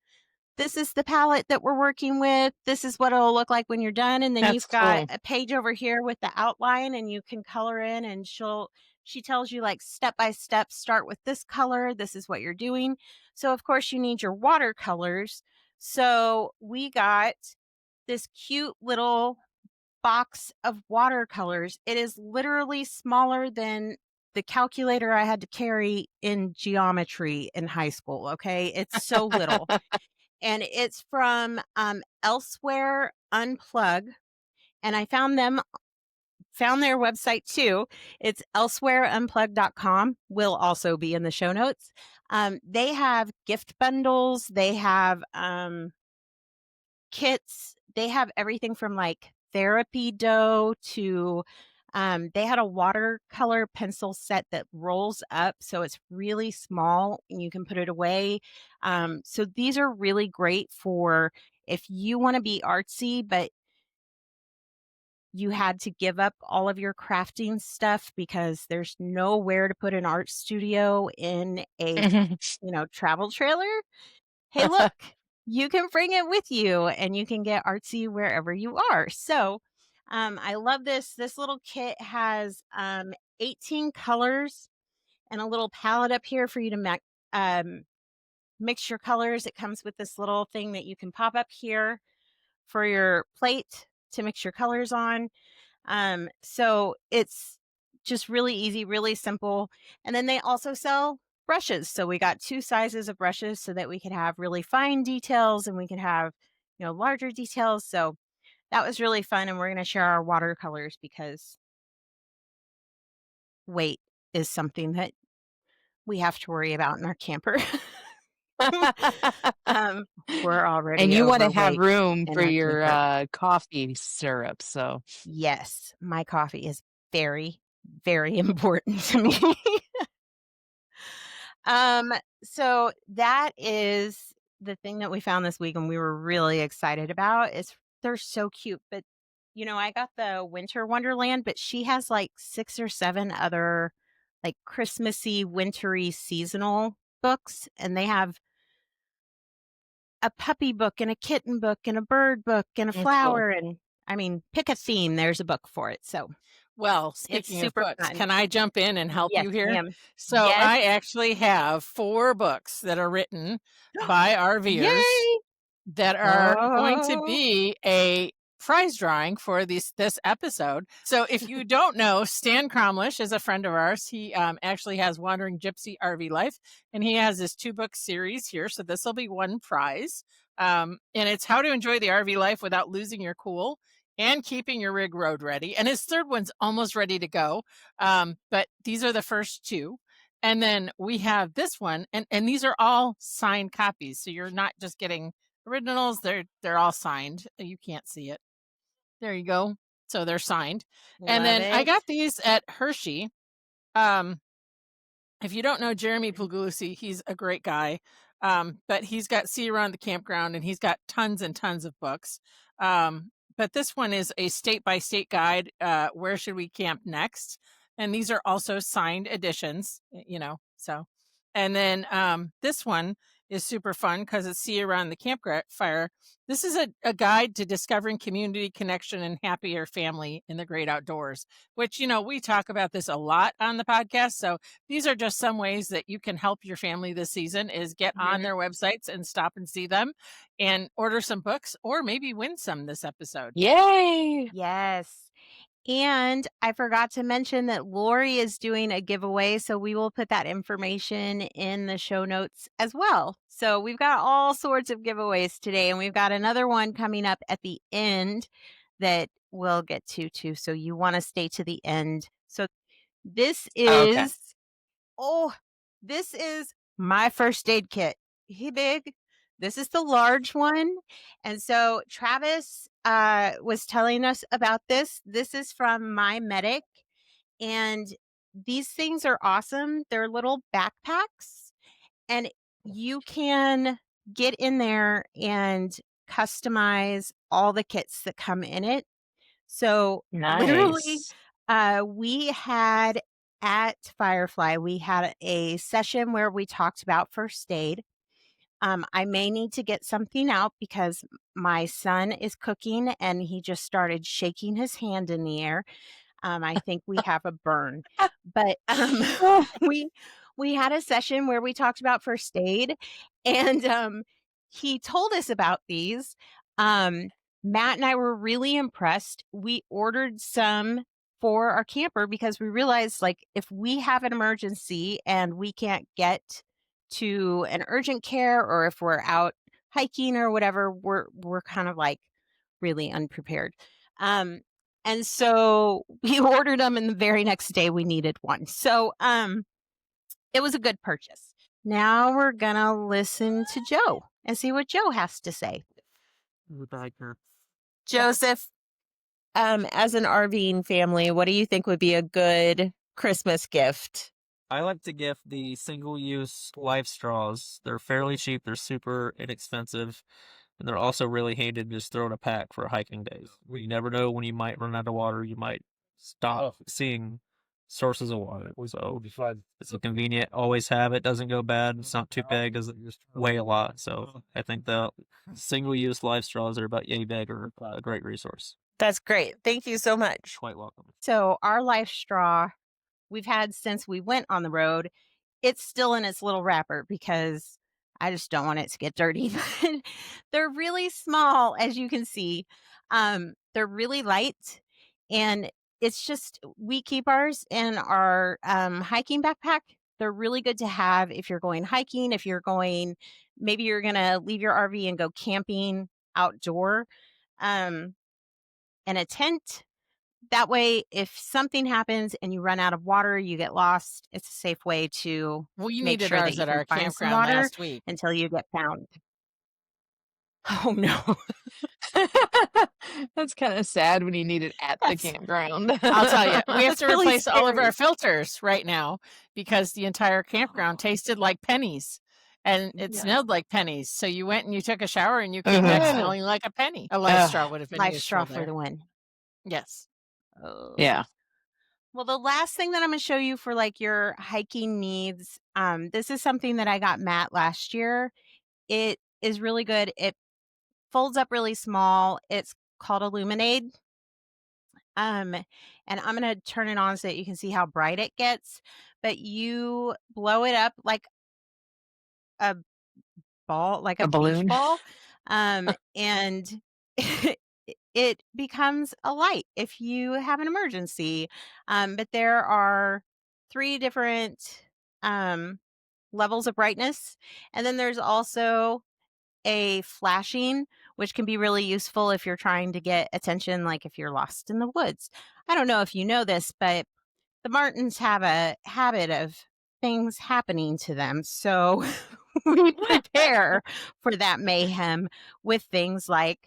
this is the palette that we're working with. This is what it'll look like when you're done. And then That's you've got cool. a page over here with the outline, and you can color in, and she tells you like step by step, start with this color. This is what you're doing. So of course you need your watercolors. So we got this cute little box of watercolors. It is literally smaller than the calculator I had to carry in geometry in high school. Okay. It's so little. And it's from Elsewhere Unplug, and I found their website too. It's elsewhereunplug.com. Will also be in the show notes. They have gift bundles. They have kits. They have everything from like therapy dough to they had a watercolor pencil set that rolls up, so it's really small and you can put it away. So these are really great for if you want to be artsy, but you had to give up all of your crafting stuff because there's nowhere to put an art studio in a travel trailer. Hey, look, you can bring it with you and you can get artsy wherever you are. So I love this. This little kit has 18 colors and a little palette up here for you to mix your colors. It comes with this little thing that you can pop up here for your plate to mix your colors on. So it's just really easy, really simple. And then they also sell brushes. So we got 2 sizes of brushes so that we could have really fine details and we could have, larger details. So that was really fun. And we're going to share our watercolors because weight is something that we have to worry about in our camper. We're already And you want to have overweight room in for our your camper. coffee syrup. So Yes, my coffee is very, very important to me. So that is the thing that we found this week and we were really excited about. They're so cute, but I got the Winter Wonderland, but she has like 6 or 7 other like Christmassy, wintry, seasonal books, and they have a puppy book and a kitten book and a bird book and a that's cool. flower, and I mean, pick a theme, there's a book for it. So Well, it's speaking of super books, fun. can I jump in and help Yes, you here? ma'am. So Yes. I actually have 4 books that are written by RVers Yay! that are going to Oh. be a prize drawing for this episode. So if you don't know, Stan Cromlish is a friend of ours. He actually has Wandering Gypsy RV Life, and he has this 2-book series here. So this will be one prize. And it's how to enjoy the RV life without losing your cool and keeping your rig road ready. And his 3rd one's almost ready to go. But these are the first 2. And then we have this one, and these are all signed copies. So you're not just getting originals, they're all signed. You can't see it. There you go. So they're signed. And Love then I got it. these at Hershey. If you don't know Jeremy Puglisi, he's a great guy. But he's got See Around the Campground, and he's got tons and tons of books. But this one is a state-by-state guide. Where should we camp next? And these are also signed editions, so. And then this one is super fun because it's See Around the Campfire. This is a guide to discovering community connection and happier family in the great outdoors, which, we talk about this a lot on the podcast. So these are just some ways that you can help your family this season is get on their websites and stop and see them and order some books or maybe win some this episode. Yay! Yes. And I forgot to mention that Lori is doing a giveaway, so we will put that information in the show notes as well. So we've got all sorts of giveaways today, and we've got another one coming up at the end that we'll get to too. So you want to stay to the end. So this Okay. this is my first aid kit. Hey, big. This is the large one. And so Travis was telling us about this. This is from My Medic. And these things are awesome. They're little backpacks. And you can get in there and customize all the kits that come in it. So literally, Nice. we had at Firefly, we had a session where we talked about first aid. I may need to get something out because my son is cooking and he just started shaking his hand in the air. I think we have a burn, but we had a session where we talked about first aid, and he told us about these. Matt and I were really impressed. We ordered some for our camper because we realized, like, if we have an emergency and we can't get to an urgent care, or if we're out hiking or whatever, we're kind of like really unprepared. And so we ordered them, and the very next day we needed one. So it was a good purchase. Now we're going to listen to Joe and see what Joe has to say. Joseph, as an RVing family, what do you think would be a good Christmas gift? I like to gift the single-use life straws. They're fairly cheap. They're super inexpensive. And they're also really handy to just throw in a pack for hiking days. You never know when you might run out of water. You might stop seeing sources of water. So it's a convenient, always have it. Doesn't go bad. It's not too big. Doesn't weigh a lot. So I think the single-use life straws are about yay big are a great resource. That's great. Thank you so much. Quite welcome. So our life straw we've had since we went on the road. It's still in its little wrapper because I just don't want it to get dirty. But they're really small, as you can see. They're really light, and it's just we keep ours in our hiking backpack. They're really good to have if you're going hiking, if you're going, maybe you're gonna leave your RV and go camping outdoor, in a tent. That way, if something happens and you run out of water, you get lost, it's a safe way to Well, you make needed sure that ours you at can our find some campground water last week. until you get found. Oh, no. That's kind of sad when you need it at the That's campground. I'll tell you, we have That's to really replace all of scary. our filters right now because the entire campground tasted like pennies and it Yeah. smelled like pennies. So you went and you took a shower and you came back Ugh. smelling like a penny. A life Ugh. straw would have been Life useful straw for there. the win. Yes. Oh. Yeah. Well, the last thing that I'm going to show you for like your hiking needs, this is something that I got Matt last year. It is really good. It folds up really small. It's called a Luminade. And I'm going to turn it on so that you can see how bright it gets. But you blow it up like a ball, like A a beach balloon. ball, and it becomes a light if you have an emergency. But there are 3 different levels of brightness, and then there's also a flashing, which can be really useful if you're trying to get attention, like if you're lost in the woods. I don't know if you know this, but the Martins have a habit of things happening to them. So we prepare for that mayhem with things like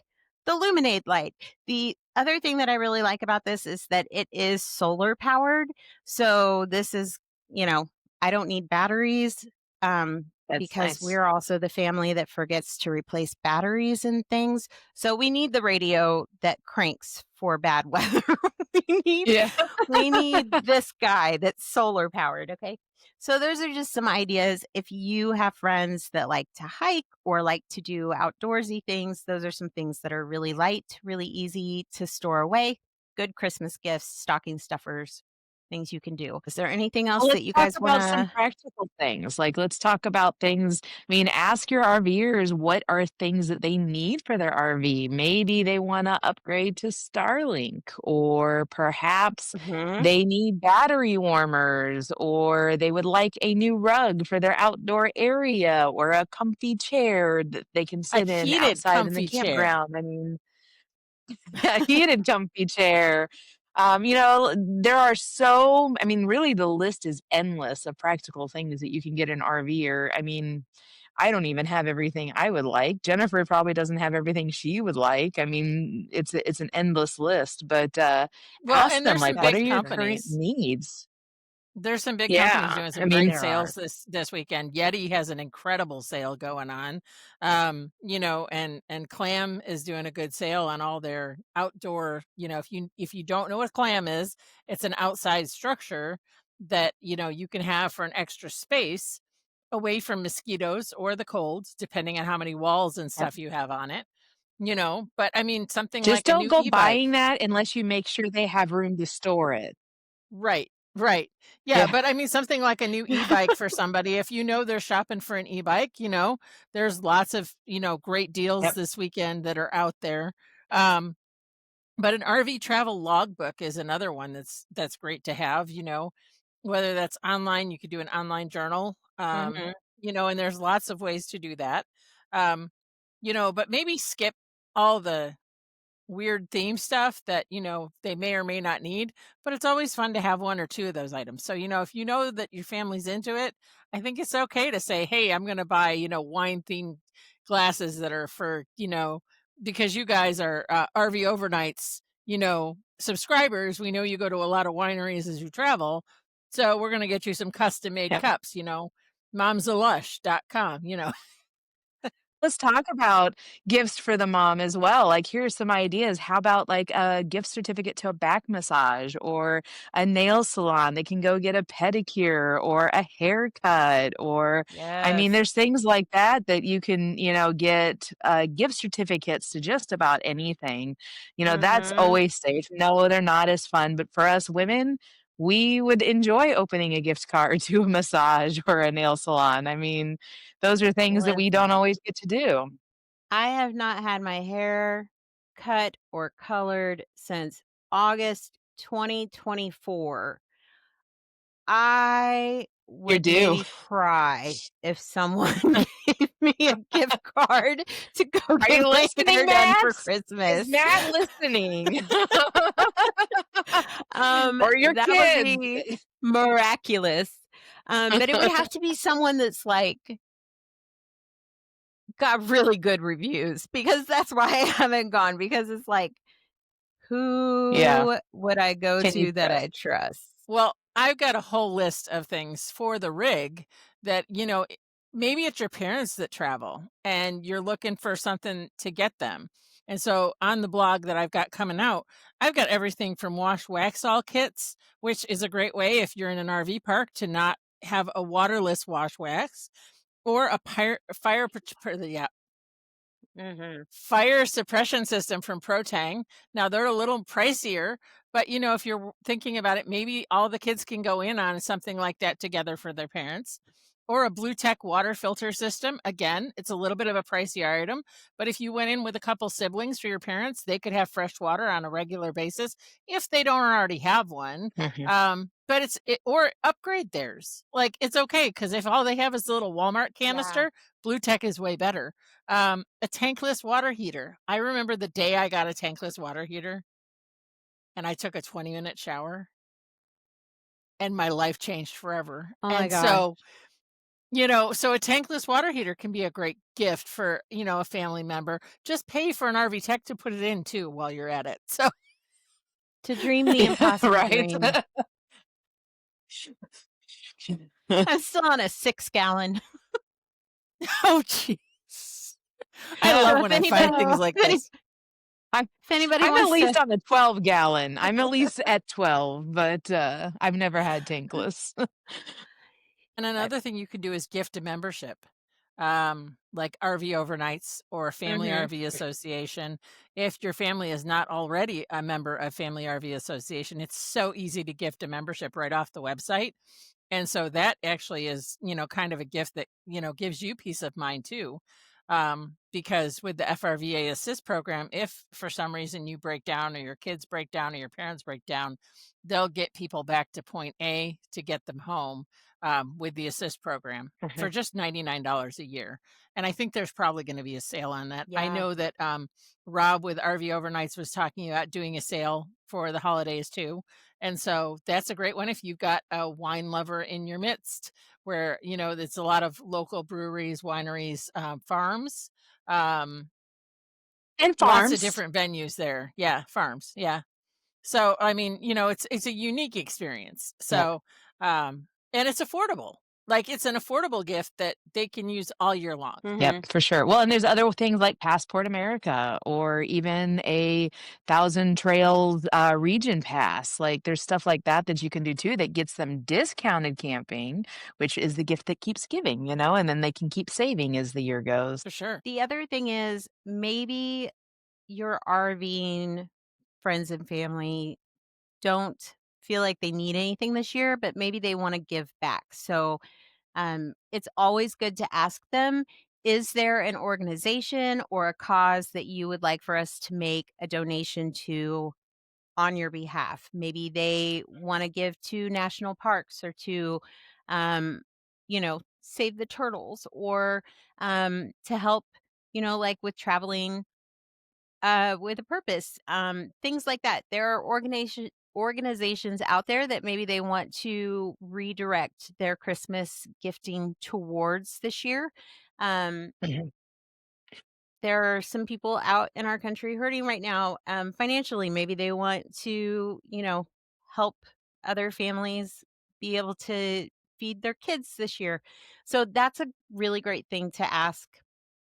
the Luminade light. The other thing that I really like about this is that it is solar powered. So this is, I don't need batteries. That's Because nice. we're also the family that forgets to replace batteries and things. So we need the radio that cranks for bad weather. Yeah. we need this guy that's solar powered. Okay. So those are just some ideas. If you have friends that like to hike or like to do outdoorsy things, those are some things that are really light, really easy to store away. Good Christmas gifts, stocking stuffers, things you can do. Is there anything else Well, that let's you talk guys want about some to? practical things. Like, let's talk about things. I mean, ask your RVers what are things that they need for their RV. Maybe they want to upgrade to Starlink, or perhaps Mhm. they need battery warmers, or they would like a new rug for their outdoor area, or a comfy chair that they can A sit in heated, outside in the comfy chair. campground. I mean, a heated comfy chair. There are really the list is endless of practical things that you can get in RVer. I mean, I don't even have everything I would like. Jennifer probably doesn't have everything she would like. I mean, it's an endless list, but Well, ask and them there's like, some what are big your current companies. needs? There's some big companies Yeah, doing I some mean, great There are. sales this weekend. Yeti has an incredible sale going on. And Clam is doing a good sale on all their outdoor, if you don't know what Clam is, it's an outside structure that, you can have for an extra space away from mosquitoes or the cold, depending on how many walls and yep. stuff you have on it. But I mean something Just like a don't new go e-bike. buying that unless you make sure they have room to store it. Right, right. Yeah, Yeah. but I mean something like a new e-bike for somebody, if they're shopping for an e-bike, there's lots of, great deals Yep. this weekend that are out there. Um, but an RV travel logbook is another one that's great to have, whether that's online, you could do an online journal. Mhm. And there's lots of ways to do that. But maybe skip all the weird theme stuff that, they may or may not need, but it's always fun to have one or two of those items. So, if you know that your family's into it, I think it's okay to say, hey, I'm going to buy, wine themed glasses that are for, because you guys are RV overnights, subscribers. We know you go to a lot of wineries as you travel. So we're going to get you some custom made Yep. cups, momsalush.com, Let's talk about gifts for the mom as well. Like, here's some ideas. How about like a gift certificate to a back massage or a nail salon? They can go get a pedicure or a haircut, or I mean, Yes. there's things like that that you can, get gift certificates to just about anything. That's Mm-hmm. always safe. No, they're not as fun, but for us women, we would enjoy opening a gift card to a massage or a nail salon. I mean, those are things that we don't Listen, always get to do. I have not had my hair cut or colored since August 2024. I You're would due. maybe cry if someone gave me a gift card to go Are get you my hair listening, done Matt? for Is Christmas. Matt listening? Or your That would kids? be miraculous. But it would have to be someone that's like got really good reviews, because that's why I haven't gone, because it's like, Yeah. who would I go Can you to that trust? I trust? Well, I've got a whole list of things for the rig that, maybe it's your parents that travel and you're looking for something to get them. And so on the blog that I've got coming out, I've got everything from wash wax all kits, which is a great way if you're in an RV park to not have a waterless wash wax, or a yeah, Mm-hmm. fire suppression system from Protang. Now they're a little pricier, but if you're thinking about it, maybe all the kids can go in on something like that together for their parents. Or a Blue Tech water filter system. Again, it's a little bit of a pricier item, but if you went in with a couple siblings for your parents, they could have fresh water on a regular basis if they don't already have one. But or upgrade theirs. Like, it's okay, because if all they have is a little Walmart Yeah. canister, Blue Tech is way better. A tankless water heater. I remember the day I got a tankless water heater and I took a 20-minute shower and my life changed forever. Oh my And gosh. so, so a tankless water heater can be a great gift for, a family member. Just pay for an RV tech to put it in too while you're at it. So, To dream the Yeah, impossible right? dream. I'm still on a 6-gallon. oh, jeez. I love So when I find things like this. I'm if anybody I'm at wants least to, on the 12 gallon. I'm at least at 12, but I've never had tankless. And another thing you could do is gift a membership, like RV overnights or Family Mhm. RV Association. If your family is not already a member of Family RV Association, it's so easy to gift a membership right off the website. And so that actually is, kind of a gift that, gives you peace of mind too. Because with the FRVA Assist program, if for some reason you break down or your kids break down or your parents break down, they'll get people back to point A to get them home, with the Assist program for just $99 a year. And I think there's probably going to be a sale on that. I Yeah. know that Rob with RV Overnights was talking about doing a sale for the holidays too. And so that's a great one if you've got a wine lover in your midst, where, it's a lot of local breweries, wineries, farms, And lots of farms. different venues there. Yeah, farms. Yeah. So, I mean, it's a unique experience. Yep. So, and it's affordable. Like, it's an affordable gift that they can use all year long. Yep, Mhm. for sure. Well, and there's other things like Passport America or even a Thousand Trails region pass. Like, there's stuff like that that you can do too that gets them discounted camping, which is the gift that keeps giving, and then they can keep saving as the year goes. For sure. The other thing is, maybe your RVing friends and family don't feel like they need anything this year, but maybe they want to give back. So it's always good to ask them, is there an organization or a cause that you would like for us to make a donation to on your behalf? Maybe they want to give to national parks, or to, save the turtles, or to help, like with traveling with a purpose. Things like that. There are organizations out there that maybe they want to redirect their Christmas gifting towards this year. Um, Mhm. there are some people out in our country hurting right now, financially. Maybe they want to, help other families be able to feed their kids this year. So that's a really great thing to ask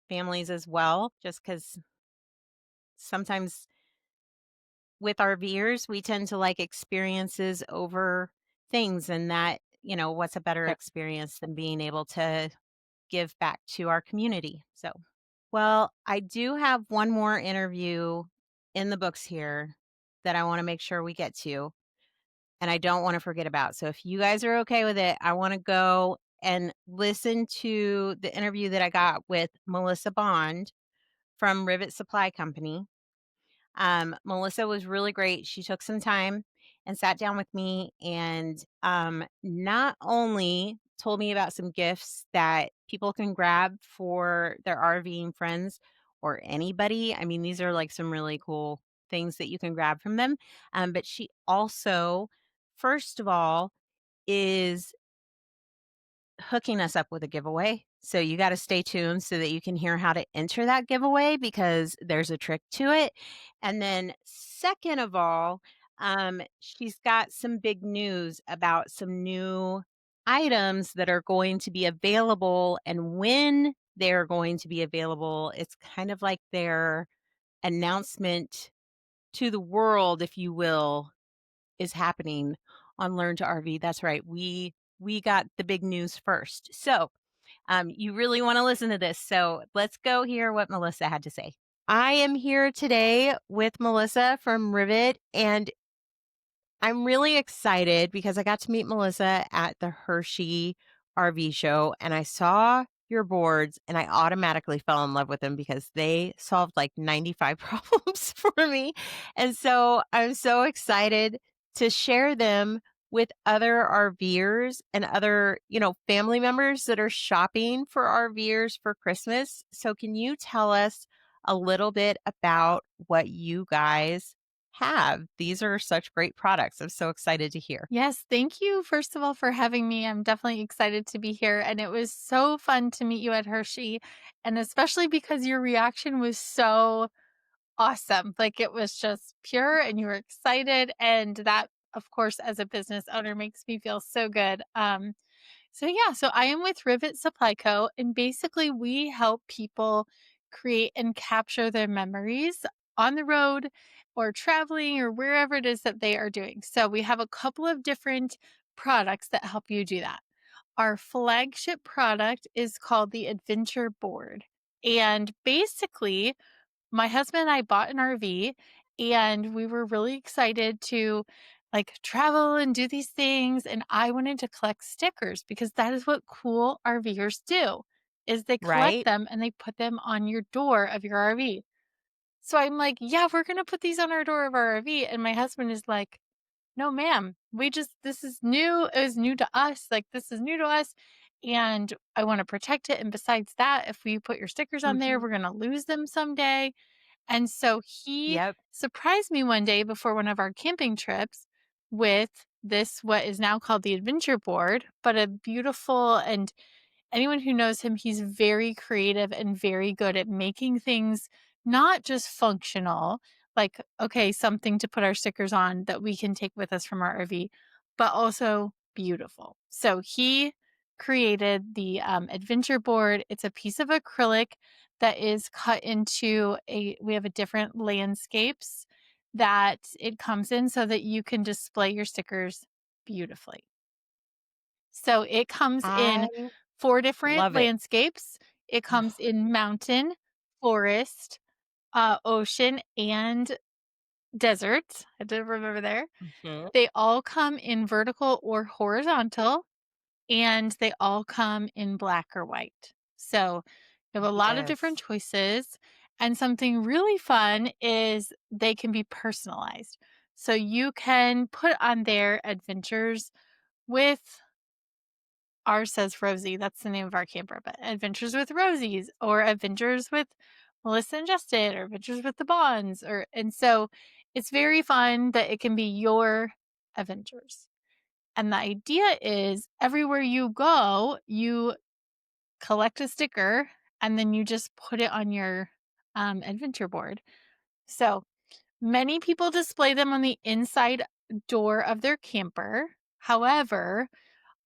families as well, just because sometimes with our RVers, we tend to like experiences over things, and that, what's a better Yep. experience than being able to give back to our community. So, well, I do have one more interview in the books here that I want to make sure we get to, and I don't want to forget about. So, if you guys are okay with it, I want to go and listen to the interview that I got with Melissa Bond from Rivet Supply Company. Melissa was really great. She took some time and sat down with me and not only told me about some gifts that people can grab for their RVing friends or anybody. I mean, these are like some really cool things that you can grab from them. But she also, first of all, is hooking us up with a giveaway. So you got to stay tuned so that you can hear how to enter that giveaway, because there's a trick to it. And then, second of all, she's got some big news about some new items that are going to be available, and when they're going to be available. It's kind of like their announcement to the world, if you will, is happening on Learn to RV. That's right. We got the big news first. So, you really want to listen to this. So, let's go hear what Melissa had to say. I am here today with Melissa from Rivet, and I'm really excited because I got to meet Melissa at the Hershey RV show, and I saw your boards and I automatically fell in love with them because they solved like 95 problems for me. And so I'm so excited to share them with other RVers and other, family members that are shopping for RVers for Christmas. So can you tell us a little bit about what you guys have? These are such great products. I'm so excited to hear. Yes, thank you, first of all, for having me. I'm definitely excited to be here. And it was so fun to meet you at Hershey. And especially because your reaction was so awesome. Like it was just pure and you were excited. And that, of course, as a business owner makes me feel so good. So I am with Rivet Supply Co. And basically we help people create and capture their memories on the road or traveling or wherever it is that they are doing. So we have a couple of different products that help you do that. Our flagship product is called the Adventure Board. And basically, my husband and I bought an RV and we were really excited to like travel and do these things. And I wanted to collect stickers because that is what cool RVers do, is they collect Right? them and they put them on your door of your RV. So I'm like, yeah, we're going to put these on our door of our RV. And my husband is like, no, ma'am, this is new. It was new to us. Like, this is new to us. And I want to protect it. And besides that, if we put your stickers on there, Mhm. we're going to lose them someday. And so he Yep. surprised me one day before one of our camping trips with this, what is now called the Adventure Board, but a beautiful, and anyone who knows him, he's very creative and very good at making things not just functional, like, okay, something to put our stickers on that we can take with us from our RV, but also beautiful. So he created the Adventure Board. It's a piece of acrylic that is cut into we have a different landscapes that it comes in so that you can display your stickers beautifully. So it comes I in 4 different love it. landscapes. It comes in mountain, forest, ocean, and desert. I did remember there. Mhm. They all come in vertical or horizontal, and they all come in black or white. So you have a lot of different Yes. choices. And something really fun is they can be personalized. So you can put on their adventures with, ours says Rosie. That's the name of our camper, but Adventures with Rosie's or Adventures with Melissa and Justin or Adventures with the Bonds and so it's very fun that it can be your adventures. And the idea is everywhere you go, you collect a sticker and then you just put it on your adventure board. So many people display them on the inside door of their camper. However,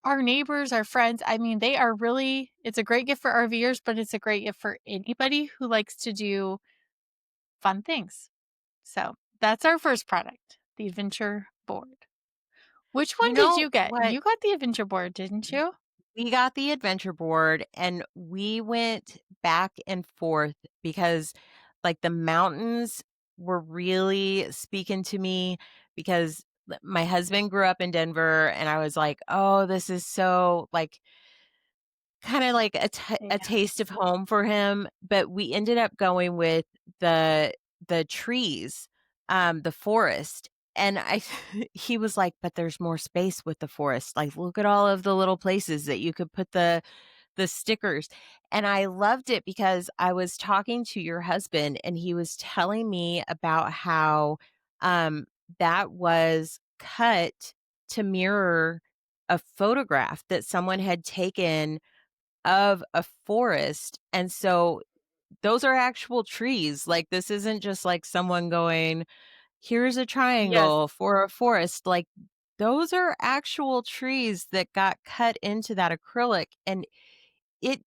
our neighbors, our friends, I mean, they are really, it's a great gift for RVers, but it's a great gift for anybody who likes to do fun things. So that's our first product, the adventure board. Which one You did know you get? what? You got the adventure board, didn't you? We got the adventure board and we went back and forth because like the mountains were really speaking to me because my husband grew up in Denver and I was like, "Oh, this is so like kind of like a taste of home for him." But we ended up going with the trees, the forest. And he was like, "But there's more space with the forest. Like, look at all of the little places that you could put the stickers." And I loved it because I was talking to your husband and he was telling me about how um that was cut to mirror a photograph that someone had taken of a forest. And so those are actual trees. Like, this isn't just like someone going, "Here's a Yes. triangle for a forest." Like, those are actual trees that got cut into that acrylic. And it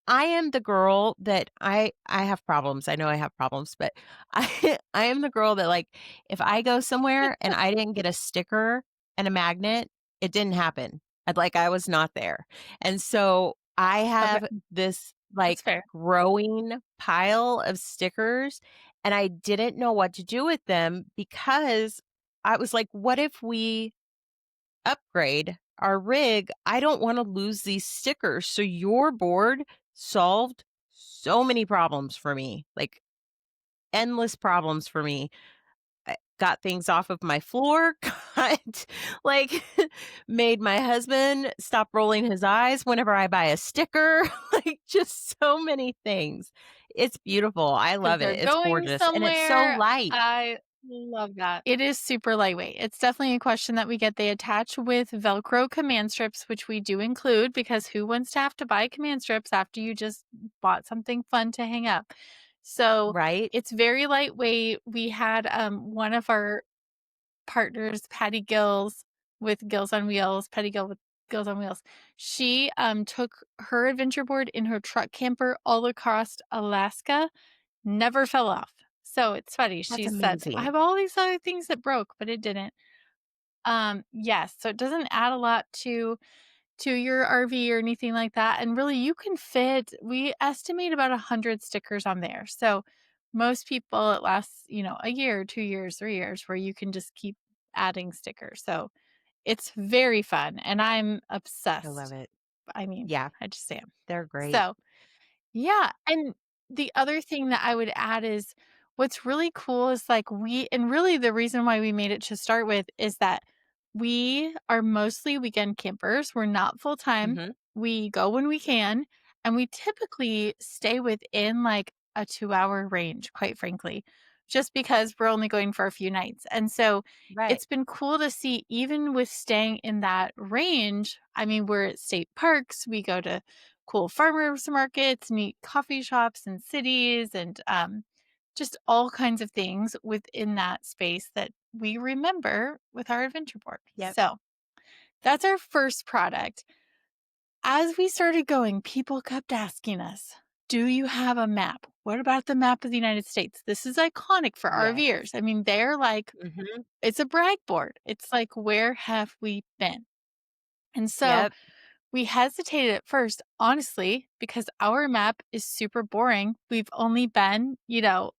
I am the girl that I have problems. I know I have problems, but I am the girl that, like, if I go somewhere and I didn't get a sticker and a magnet, it didn't happen. I was not there. And so I Okay, have this, that's like, fair. growing pile of stickers, and I didn't know what to do with them because I was like, "What if we upgrade our rig? I don't want to lose these stickers." So your board solved so many problems for me, like endless problems for me. I got things off of my floor, got like made my husband stop rolling his eyes whenever I buy a sticker, like just so many things. It's beautiful. I Because love they're it. It's going gorgeous and it's so somewhere. light. I love that. It is super lightweight. It's definitely a question that we get. They attach with Velcro command strips, which we do include because who wants to have to buy command strips after you just bought something fun to hang up? So Right? it's very lightweight. We had one of our partners, Patty Gills with Gills on Wheels, Patty Gill with Gills on Wheels. She took her adventure board in her truck camper all across Alaska, never fell off. So it's funny. That's She said, "I amazing. have all these other things that broke, but it didn't." Yes, so it doesn't add a lot to your RV or anything like that. And really you can fit, we estimate about 100 stickers on there. So most people it lasts, a year, 2 years, 3 years where you can just keep adding stickers. So it's very fun and I'm I love obsessed. it. I mean, Yeah, I just am. they're great. So yeah, and the other thing that I would add is what's really cool is like and really the reason why we made it to start with is that we are mostly weekend campers. We're not full time. Mhm. We go when we can, and we typically stay within like a 2-hour range, quite frankly, just because we're only going for a few nights. And so Right. it's been cool to see, even with staying in that range. I mean, we're at state parks, we go to cool farmers markets, neat coffee shops and cities, and just all kinds of things within that space that we remember with our adventure board. Yep. So that's our first product. As we started going, people kept asking us, "Do you have a map? What about the map of the United States?" This is iconic for Yes. RVers. I mean, they're like, Mhm. it's a brag board. It's like, where have we been? And so Yep. we hesitated at first, honestly, because our map is super boring. We've only been,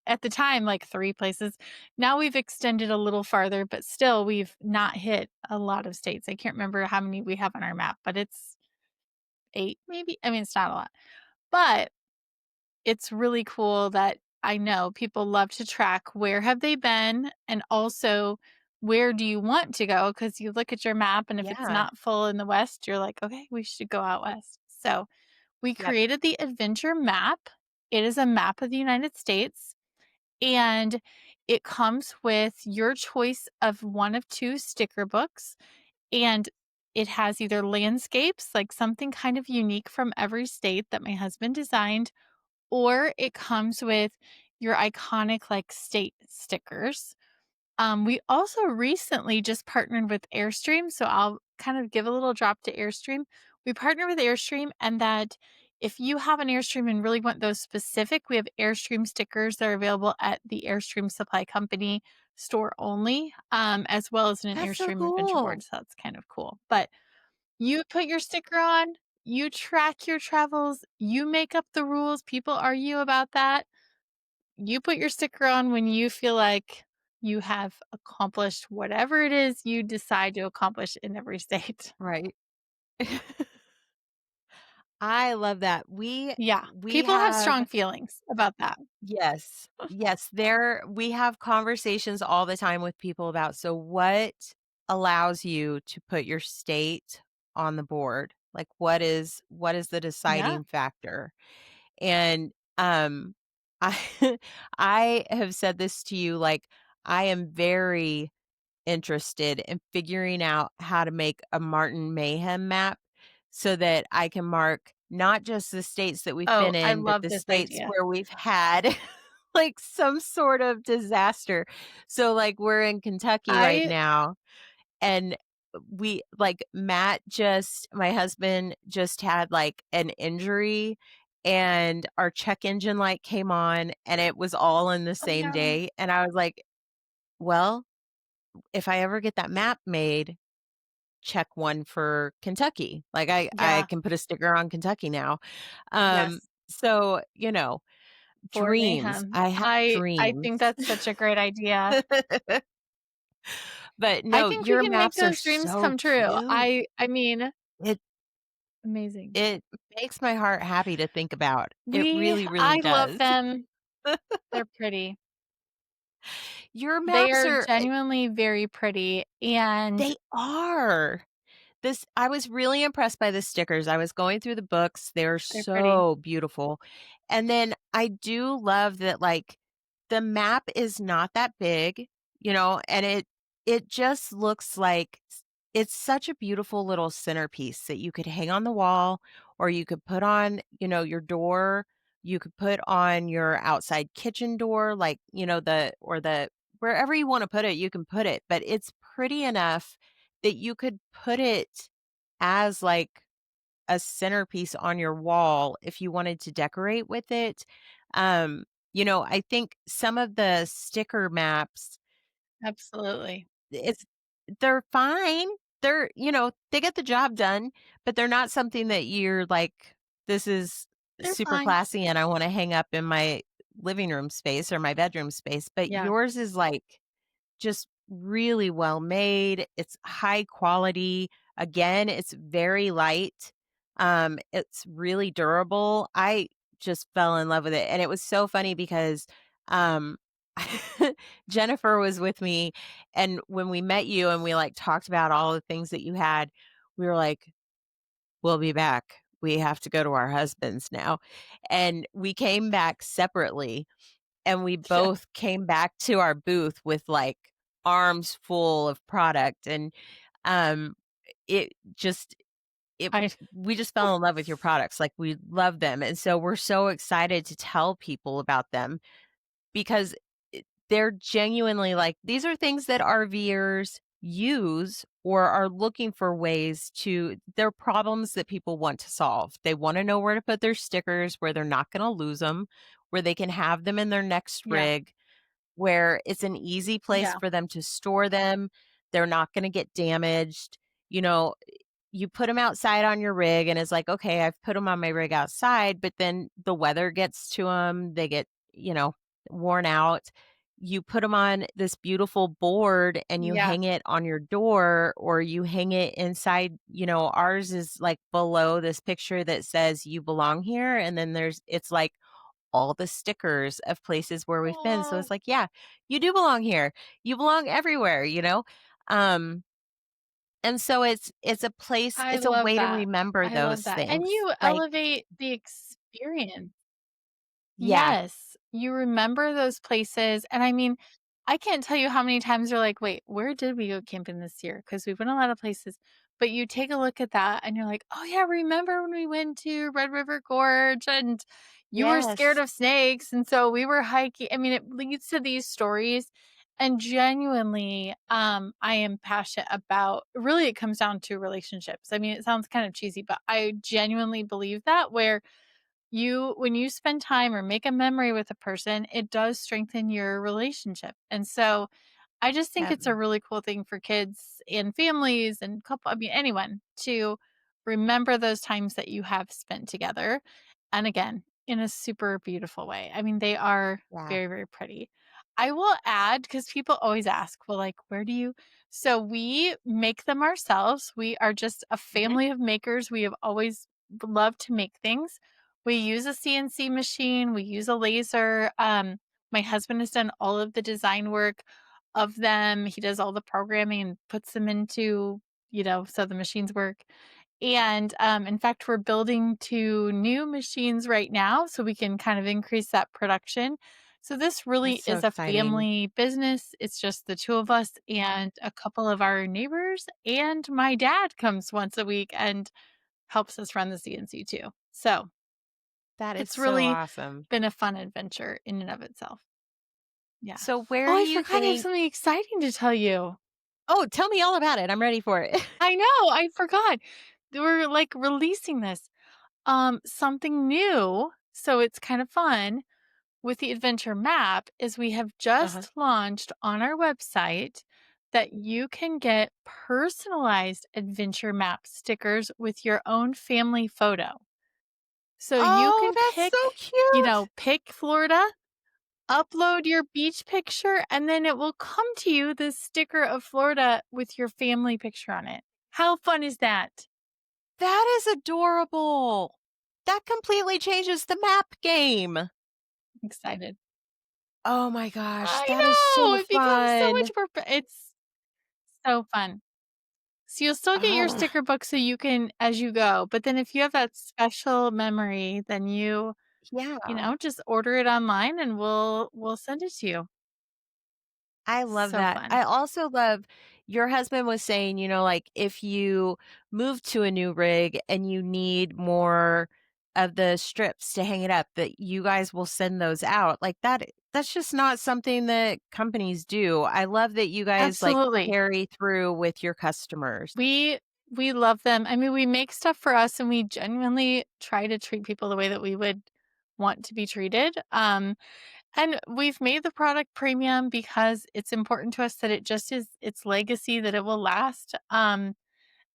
at the time, like 3 places. Now we've extended a little farther, but still, we've not hit a lot of states. I can't remember how many we have on our map, but it's 8, maybe. I mean, it's not a lot, but it's really cool that I know people love to track where have they been and also where do you want to go? Because you look at your map and if it's Yeah. not full in the west, you're like, okay, we should go out west. So we Yep. created the adventure map It is a map of the United States, and it comes with your choice of one of two sticker books, and it has either landscapes, like something kind of unique from every state that my husband designed, or it comes with your iconic like state stickers. We also recently just partnered with Airstream, so I'll kind of give a little drop to Airstream. We partnered with Airstream, and that if you have an Airstream and really want those specific, we have Airstream stickers that are available at the Airstream Supply Company store only, as well as in an That's so Airstream adventure board. cool. So that's kind of cool. But you put your sticker on, you track your travels, you make up the rules. People argue about that. You put your sticker on when you feel like you have accomplished whatever it is you decide to accomplish in every state. Right. I love that. Yeah. We People have have strong feelings about that. yes. Yes, we have conversations all the time with people about so what allows you to put your state on the board? Like what is the Yeah. deciding factor? And I I have said this to you like I am very interested in figuring out how to make a Martin Mayhem map so that I can mark not just the states that we've Oh, been I in, but love the this states idea. where we've had like some sort of disaster. So like we're in Kentucky right I now and we like my husband just had like an injury and our check engine light came on and it was all in the oh same no. day and I was like, well, if I ever get that map made, check one for Kentucky. Like I Yeah. can put a sticker on Kentucky now. Um, Yes. so, For dreams. mayhem. I have I dreams. think that's such a great idea. But I no, think we your can make maps are those dreams so come true. cute. I mean, It amazing. it makes my heart happy to think about. It We really, really I love does. them. They're pretty. Your They maps are are genuinely very pretty, and they are. I was really impressed by the stickers. I was going through the books. They're they're pretty. so beautiful. And then I do love that like the map is not that big, and it just looks like it's such a beautiful little centerpiece that you could hang on the wall or you could put on, your door. You could put on your outside kitchen door, like, the wherever you want to put it, you can put it, but it's pretty enough that you could put it as like a centerpiece on your wall if you wanted to decorate with it. I think some of the sticker maps, Absolutely. it's they're fine. They get the job done, but they're not something that you're like, this is They're super fine. classy and I want to hang up in my living room space or my bedroom space. But Yeah. yours is like just really well made. It's high quality. Again, it's very light. It's really durable. I just fell in love with it. And it was so funny because um Jennifer was with me and when we met you and we like talked about all the things that you had, we were like, we'll be back. We have to go to our husbands now. And we came back separately and we Yeah. both came back to our booth with like arms full of product and um it just it I we just fell in love with your products, like we love them, and so we're so excited to tell people about them because they're genuinely like these are things that RVers use or are looking for ways to they're problems that people want to solve. They want to know where to put their stickers, where they're not going to lose them, where they can have them in their next yeah. rig, where it's an easy place Yeah. for them to store them. They're not going to get damaged. You know, you put them outside on your rig and it's like, okay, I've put them on my rig outside, but then the weather gets to them. They get, worn out. You put them on this beautiful board and you Yeah. hang it on your door or you hang it inside, ours is like below this picture that says you belong here. And then it's like all the stickers of places where we've been. So Oh, it's like, yeah, you do belong here. You belong everywhere. Um, and so it's a place, I it's a love way to that. remember I love those that. And things. you Like, elevate the experience. Yeah. Yes, you remember those places, and I mean, I can't tell you how many times you're like, "Wait, where did we go camping this year?" Because 'Cause we've been a lot of places, but you take a look at that and you're like, "Oh, yeah, remember when we went to Red River Gorge and you were scared Yes. of snakes, and so we were hiking." I mean, it leads to these stories, and genuinely, I am passionate about really, it comes down to relationships. I mean, it sounds kind of cheesy, but I genuinely believe that where when you spend time or make a memory with a person, it does strengthen your relationship. And so I just think Yep. it's a really cool thing for kids and families and I mean, anyone to remember those times that you have spent together. And again, in a super beautiful way. I mean, they are Yeah. very, very pretty. I will add, because people always ask, well, like, where do you? So we make them ourselves. We are just a family of makers. We have always loved to make things. We use a CNC machine, we use a laser. My husband has done all of the design work of them. He does all the programming and puts them into, so the machines work. And in fact, we're building 2 new machines right now so we can kind of increase that production. So this really That's so is a exciting. family business. It's just the 2 of us and a couple of our neighbors. And my dad comes once a week and helps us run the CNC too. So That is it's so really awesome. been a fun adventure in and of itself. Yeah. So Oh, where do I you forgot I have think something exciting to tell you. Oh, tell me all about it. I'm ready for it. I know, I forgot. We're like releasing this. Something new, so it's kind of fun with the adventure map is we have Uh-huh. just launched on our website that you can get personalized adventure map stickers with your own family photo. So you Oh, can that's so pick, cute. pick Florida, upload your beach picture, and then it will come to you this sticker of Florida with your family picture on it. How fun is that? That is adorable. That completely changes the map game. Excited. Oh my gosh, I that is know. so It becomes so much fun. more it's so fun. So you'll still get your Oh, sticker book so you can as you go, but then if you have that special memory, then yeah. just order it online and we'll send it to you. I love So that. fun. I also love your husband was saying, like if you move to a new rig and you need more of the strips to hang it up, that you guys will send those out. Like that's just not something that companies do. I love that you guys like Absolutely. carry through with your customers. We love them. I mean, we make stuff for us and we genuinely try to treat people the way that we would want to be treated. And we've made the product premium because it's important to us that it just is its legacy, that it will last.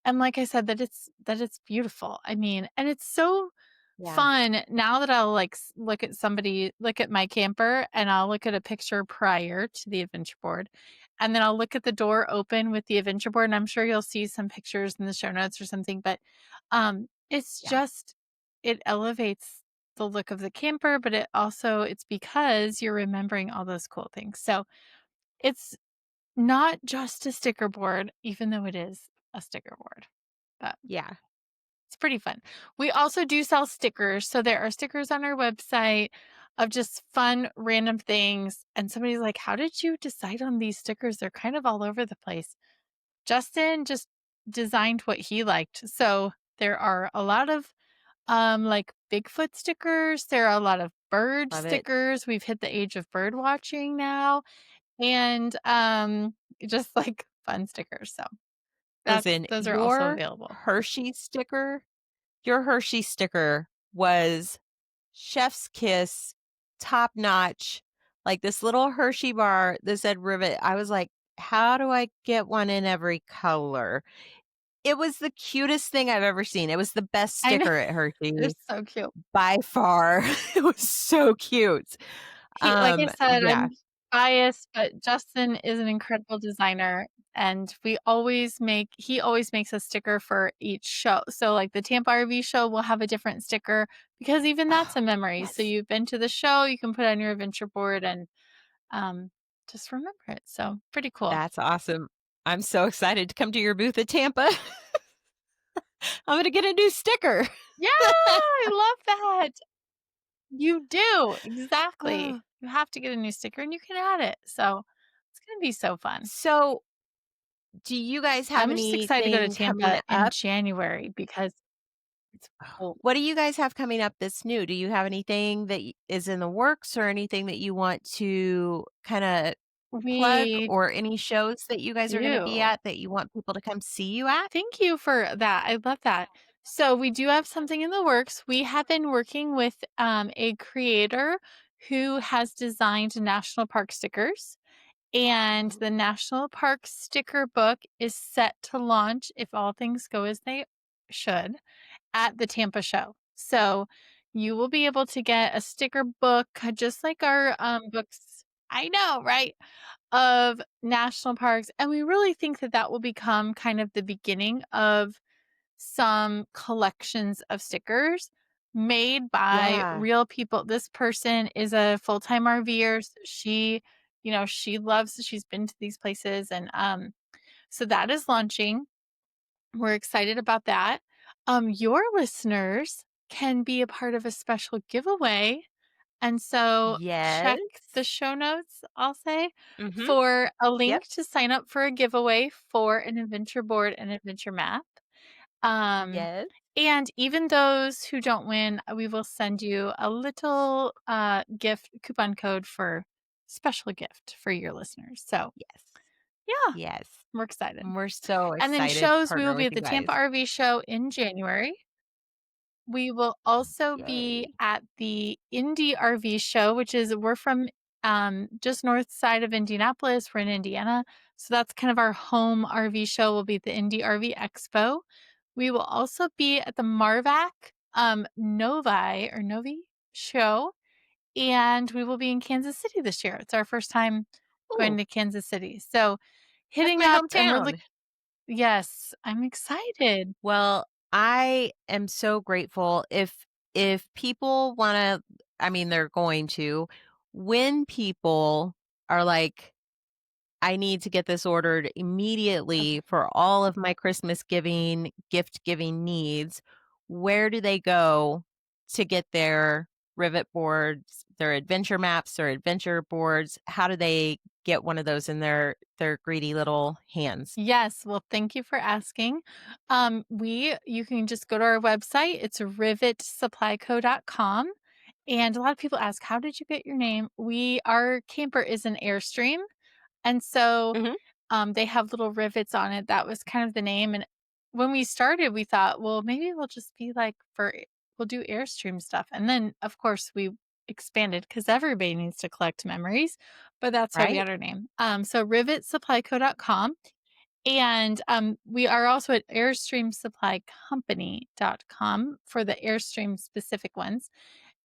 And like I said, that it's beautiful. I mean, and it's so Yeah. fun now that I'll like look at my camper and I'll look at a picture prior to the adventure board. And then I'll look at the door open with the adventure board. And I'm sure you'll see some pictures in the show notes or something. But it's Yeah. just it elevates the look of the camper, but it's because you're remembering all those cool things. So it's not just a sticker board, even though it is a sticker board. But Yeah. it's pretty fun. We also do sell stickers. So there are stickers on our website of just fun, random things. And somebody's like, how did you decide on these stickers? They're kind of all over the place. Justin just designed what he liked. So there are a lot of like Bigfoot stickers. There are a lot of bird Love it. stickers. We've hit the age of bird watching now. And just like fun stickers. So Listen, those are also available. Your Hershey sticker was chef's kiss, top notch. Like this little Hershey bar that said rivet. I was like, how do I get one in every color? It was the cutest thing I've ever seen. It was the best I know. sticker at They're Hershey so cute. by far. It was so cute. Like I said, Yeah. I'm biased, but Justin is an incredible designer and he always makes a sticker for each show. So like the Tampa RV show will have a different sticker because even that's a memory. So Yes. you've been to the show, you can put it on your adventure board and um just remember it. So pretty cool. That's awesome. I'm so excited to come to your booth at Tampa. I'm going to get a new sticker. Yeah, I love that. You do. Exactly. You have to get a new sticker and you can add it. So it's going to be so fun. So, do you guys have I'm just excited to go to anything coming Tampa in up? January because it's cold. What do you guys have coming up that's new? Do you have anything that is in the works or anything that you want to kind of plug We or any shows that you guys are going to be do. at that you want people to come see you at? Thank you for that. I love that. So we do have something in the works. We have been working with a creator who has designed national park stickers. And the national park sticker book is set to launch, if all things go as they should, at the Tampa show. So you will be able to get a sticker book, just like our books. I know, right? Of national parks. And we really think that that will become kind of the beginning of some collections of stickers made by Yeah. real people. This person is a full-time RVer. She, she's been to these places. And so that is launching. We're excited about that. Your listeners can be a part of a special giveaway. And so Yes. check the show notes, I'll say, Mm-hmm. for a Yep. link to sign up for a giveaway for an adventure board and adventure map. Yes. And even those who don't win, we will send you a little gift coupon code for special gift for your listeners. So Yes. yeah, Yes. we're excited. We're so And then excited to shows, we partner will be with at you the Tampa guys. RV show in January. We will also be Yay. at the Indy RV show, which is we're from just north side of Indianapolis. We're in Indiana. So that's kind of our home RV show will be at the Indy RV Expo. We will also be at the Marvac Novi show. And we will be in Kansas City this year. It's our first time going Ooh, to Kansas City. So that's hitting my up and hometown. yes, I'm excited. Well, I am so grateful if people want to, I mean, they're going to, when people are like, I need to get this ordered immediately Okay. for all of my Christmas giving, gift giving needs, where do they go to get their rivet boards, their adventure maps, their adventure boards? How do they get one of those in their greedy little hands? Yes, well, thank you for asking. You can just go to our website. It's rivetsupplyco.com. And a lot of people ask, how did you get your name? Our camper is an Airstream. And so Hmm. they have little rivets on it. That was kind of the name. And when we started, we thought, well, maybe we'll just be like we'll do Airstream stuff. And then, of course, we expanded because everybody needs to collect memories. But that's why we Right? got our name. So rivetsupplyco.com. And we are also at airstreamsupplycompany.com for the Airstream specific ones.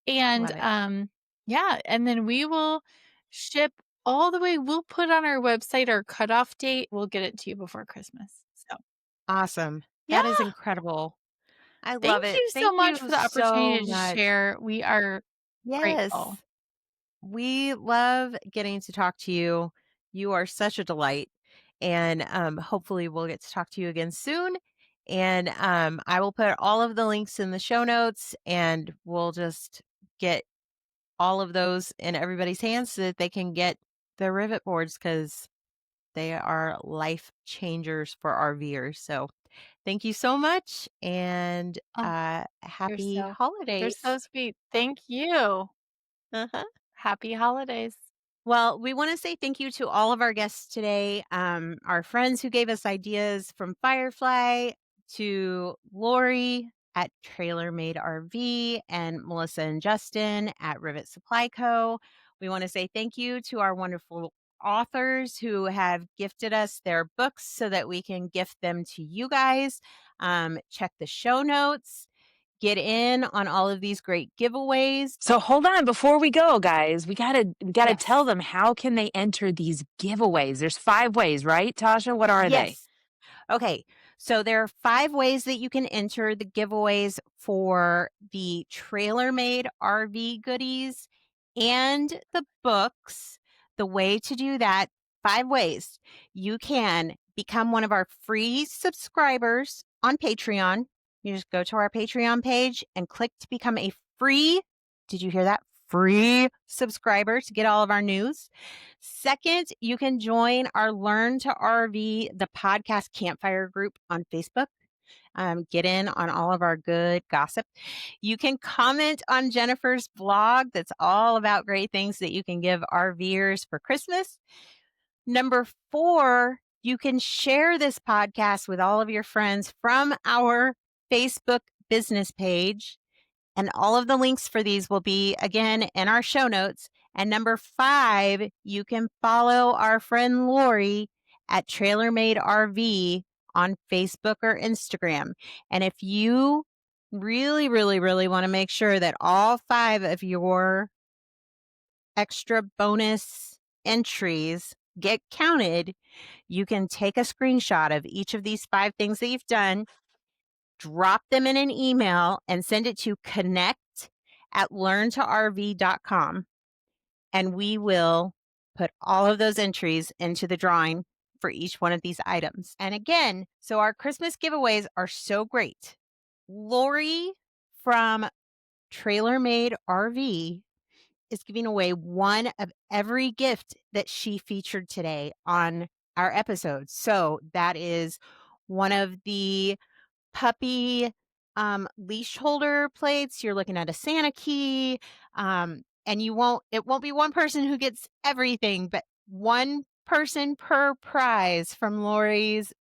And Love it. yeah, and then we will ship all the way. We'll put on our website our cutoff date. We'll get it to you before Christmas. So Awesome. yeah, That is incredible. I love thank it. you so Thank you much for the so opportunity to much. share. We are grateful. Yes. We love getting to talk to you. You are such a delight. And hopefully we'll get to talk to you again soon. And I will put all of the links in the show notes and we'll just get all of those in everybody's hands so that they can get their rivet boards because they are life changers for RVers. So thank you so much and Oh, happy you're holidays. so sweet. Thank you. Uh-huh. Happy holidays. Well, we want to say thank you to all of our guests today. Our friends who gave us ideas from Firefly to Lori at Trailer Made RV and Melissa and Justin at Rivet Supply Co. We want to say thank you to our wonderful authors who have gifted us their books so that we can gift them to you guys. Check the show notes. Get in on all of these great giveaways. So hold on, before we go, guys, we gotta tell Yes. them how can they enter these giveaways. There's 5 ways, right, Tasha? What are they? Yes. Okay. So there are 5 ways that you can enter the giveaways for the Trailer Made RV goodies and the books. The way to do that, 5 ways. You can become one of our free subscribers on Patreon. You just go to our Patreon page and click to become a free Did you hear that? Free subscriber to get all of our news. Second, you can join our Learn to RV, the podcast campfire group on Facebook. Get in on all of our good gossip. You can comment on Jennifer's blog that's all about great things that you can give RVers for Christmas. Number 4, you can share this podcast with all of your friends from our Facebook business page. And all of the links for these will be, again, in our show notes. And number 5, you can follow our friend Lori at Trailer Made RV on Facebook or Instagram. And if you really, really, really want to make sure that all 5 of your extra bonus entries get counted, you can take a screenshot of each of these 5 things that you've done, drop them in an email, and send it to connect@learntorv.com. And we will put all of those entries into the drawing for each one of these items. And again, so our Christmas giveaways are so great. Lori from Trailer Made RV is giving away one of every gift that she featured today on our episode. So that is one of the puppy leash holder plates. You're looking at a Santa key. And it won't be one person who gets everything, but one person per prize from Lori's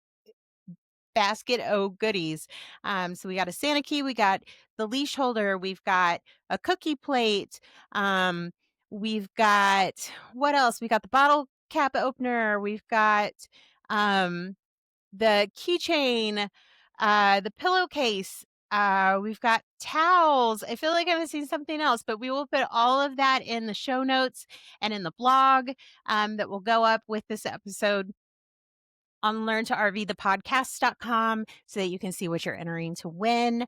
basket o' goodies. So we got a Santa key, we got the leash holder, we've got a cookie plate, we've got what else? We got the bottle cap opener, we've got the keychain, the pillowcase, we've got towels. I feel like I'm missing something else, but we will put all of that in the show notes and in the blog that will go up with this episode on learntorvthepodcast.com so that you can see what you're entering to win.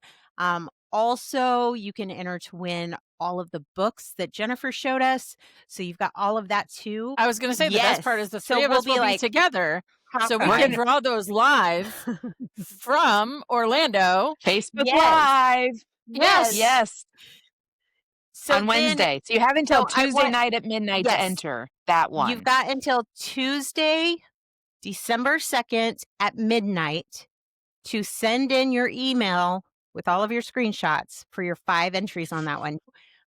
Also, you can enter to win all of the books that Jennifer showed us. So you've got all of that too. I was going to say the best part is the 3 of us will be together. So we can draw those live from Orlando. Facebook Live. Yes. So on Wednesday. So you have until Tuesday night at midnight to enter that one. You've got until Tuesday, December 2nd at midnight to send in your email with all of your screenshots for your 5 entries on that one.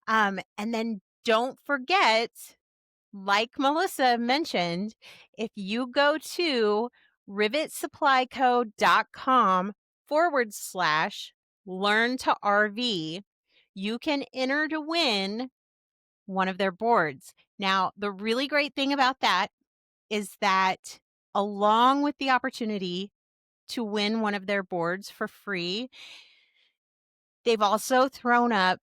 And then don't forget, like Melissa mentioned, if you go to rivetsupplyco.com/learn to RV, you can enter to win one of their boards. Now, the really great thing about that is that along with the opportunity to win one of their boards for free, they've also thrown up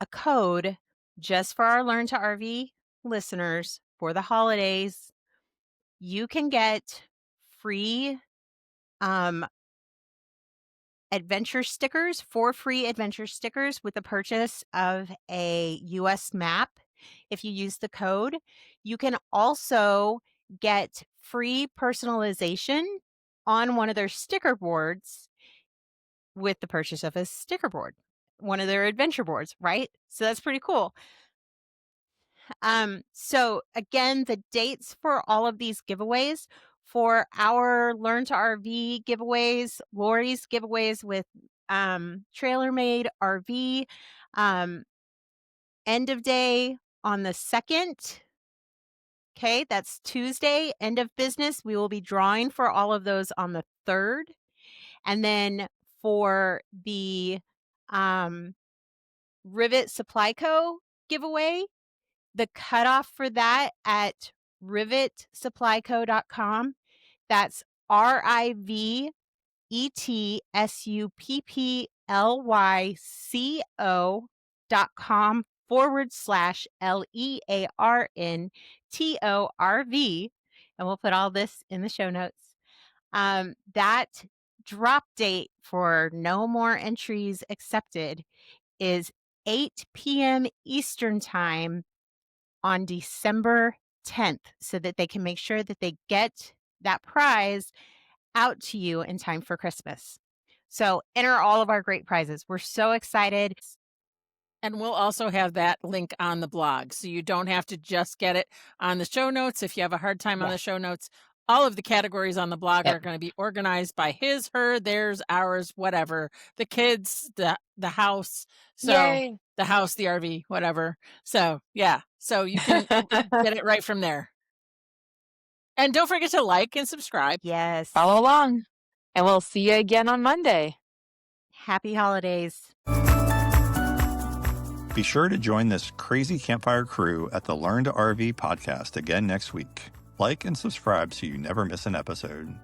a code just for our Learn to RV listeners for the holidays. You can get free adventure stickers, 4 free adventure stickers with the purchase of a US map. If you use the code, you can also get free personalization on one of their sticker boards with the purchase of a sticker board, one of their adventure boards, right? So that's pretty cool. So again, the dates for all of these giveaways for our Learn to RV giveaways, Lori's giveaways with Trailer Made RV, end of day on the 2nd. Okay, that's Tuesday, end of business. We will be drawing for all of those on the 3rd. And then for the Rivet Supply Co. giveaway, the cutoff for that at rivetsupplyco.com. That's RIvetsupplyco.com/LEARNTORV. And we'll put all this in the show notes. That drop date for no more entries accepted is 8 p.m. Eastern time on December 10th so that they can make sure that they get that prize out to you in time for Christmas. So enter all of our great prizes. We're so excited. And we'll also have that link on the blog. So you don't have to just get it on the show notes. If you have a hard time on the show notes, all of the categories on the blog Yep. are going to be organized by his, her, theirs, ours, whatever. The kids, the house. So Yay. the house, the RV, whatever. So yeah. So you can get it right from there. And don't forget to like and subscribe. Yes. Follow along. And we'll see you again on Monday. Happy holidays. Be sure to join this crazy campfire crew at the Learn to RV podcast again next week. Like and subscribe so you never miss an episode.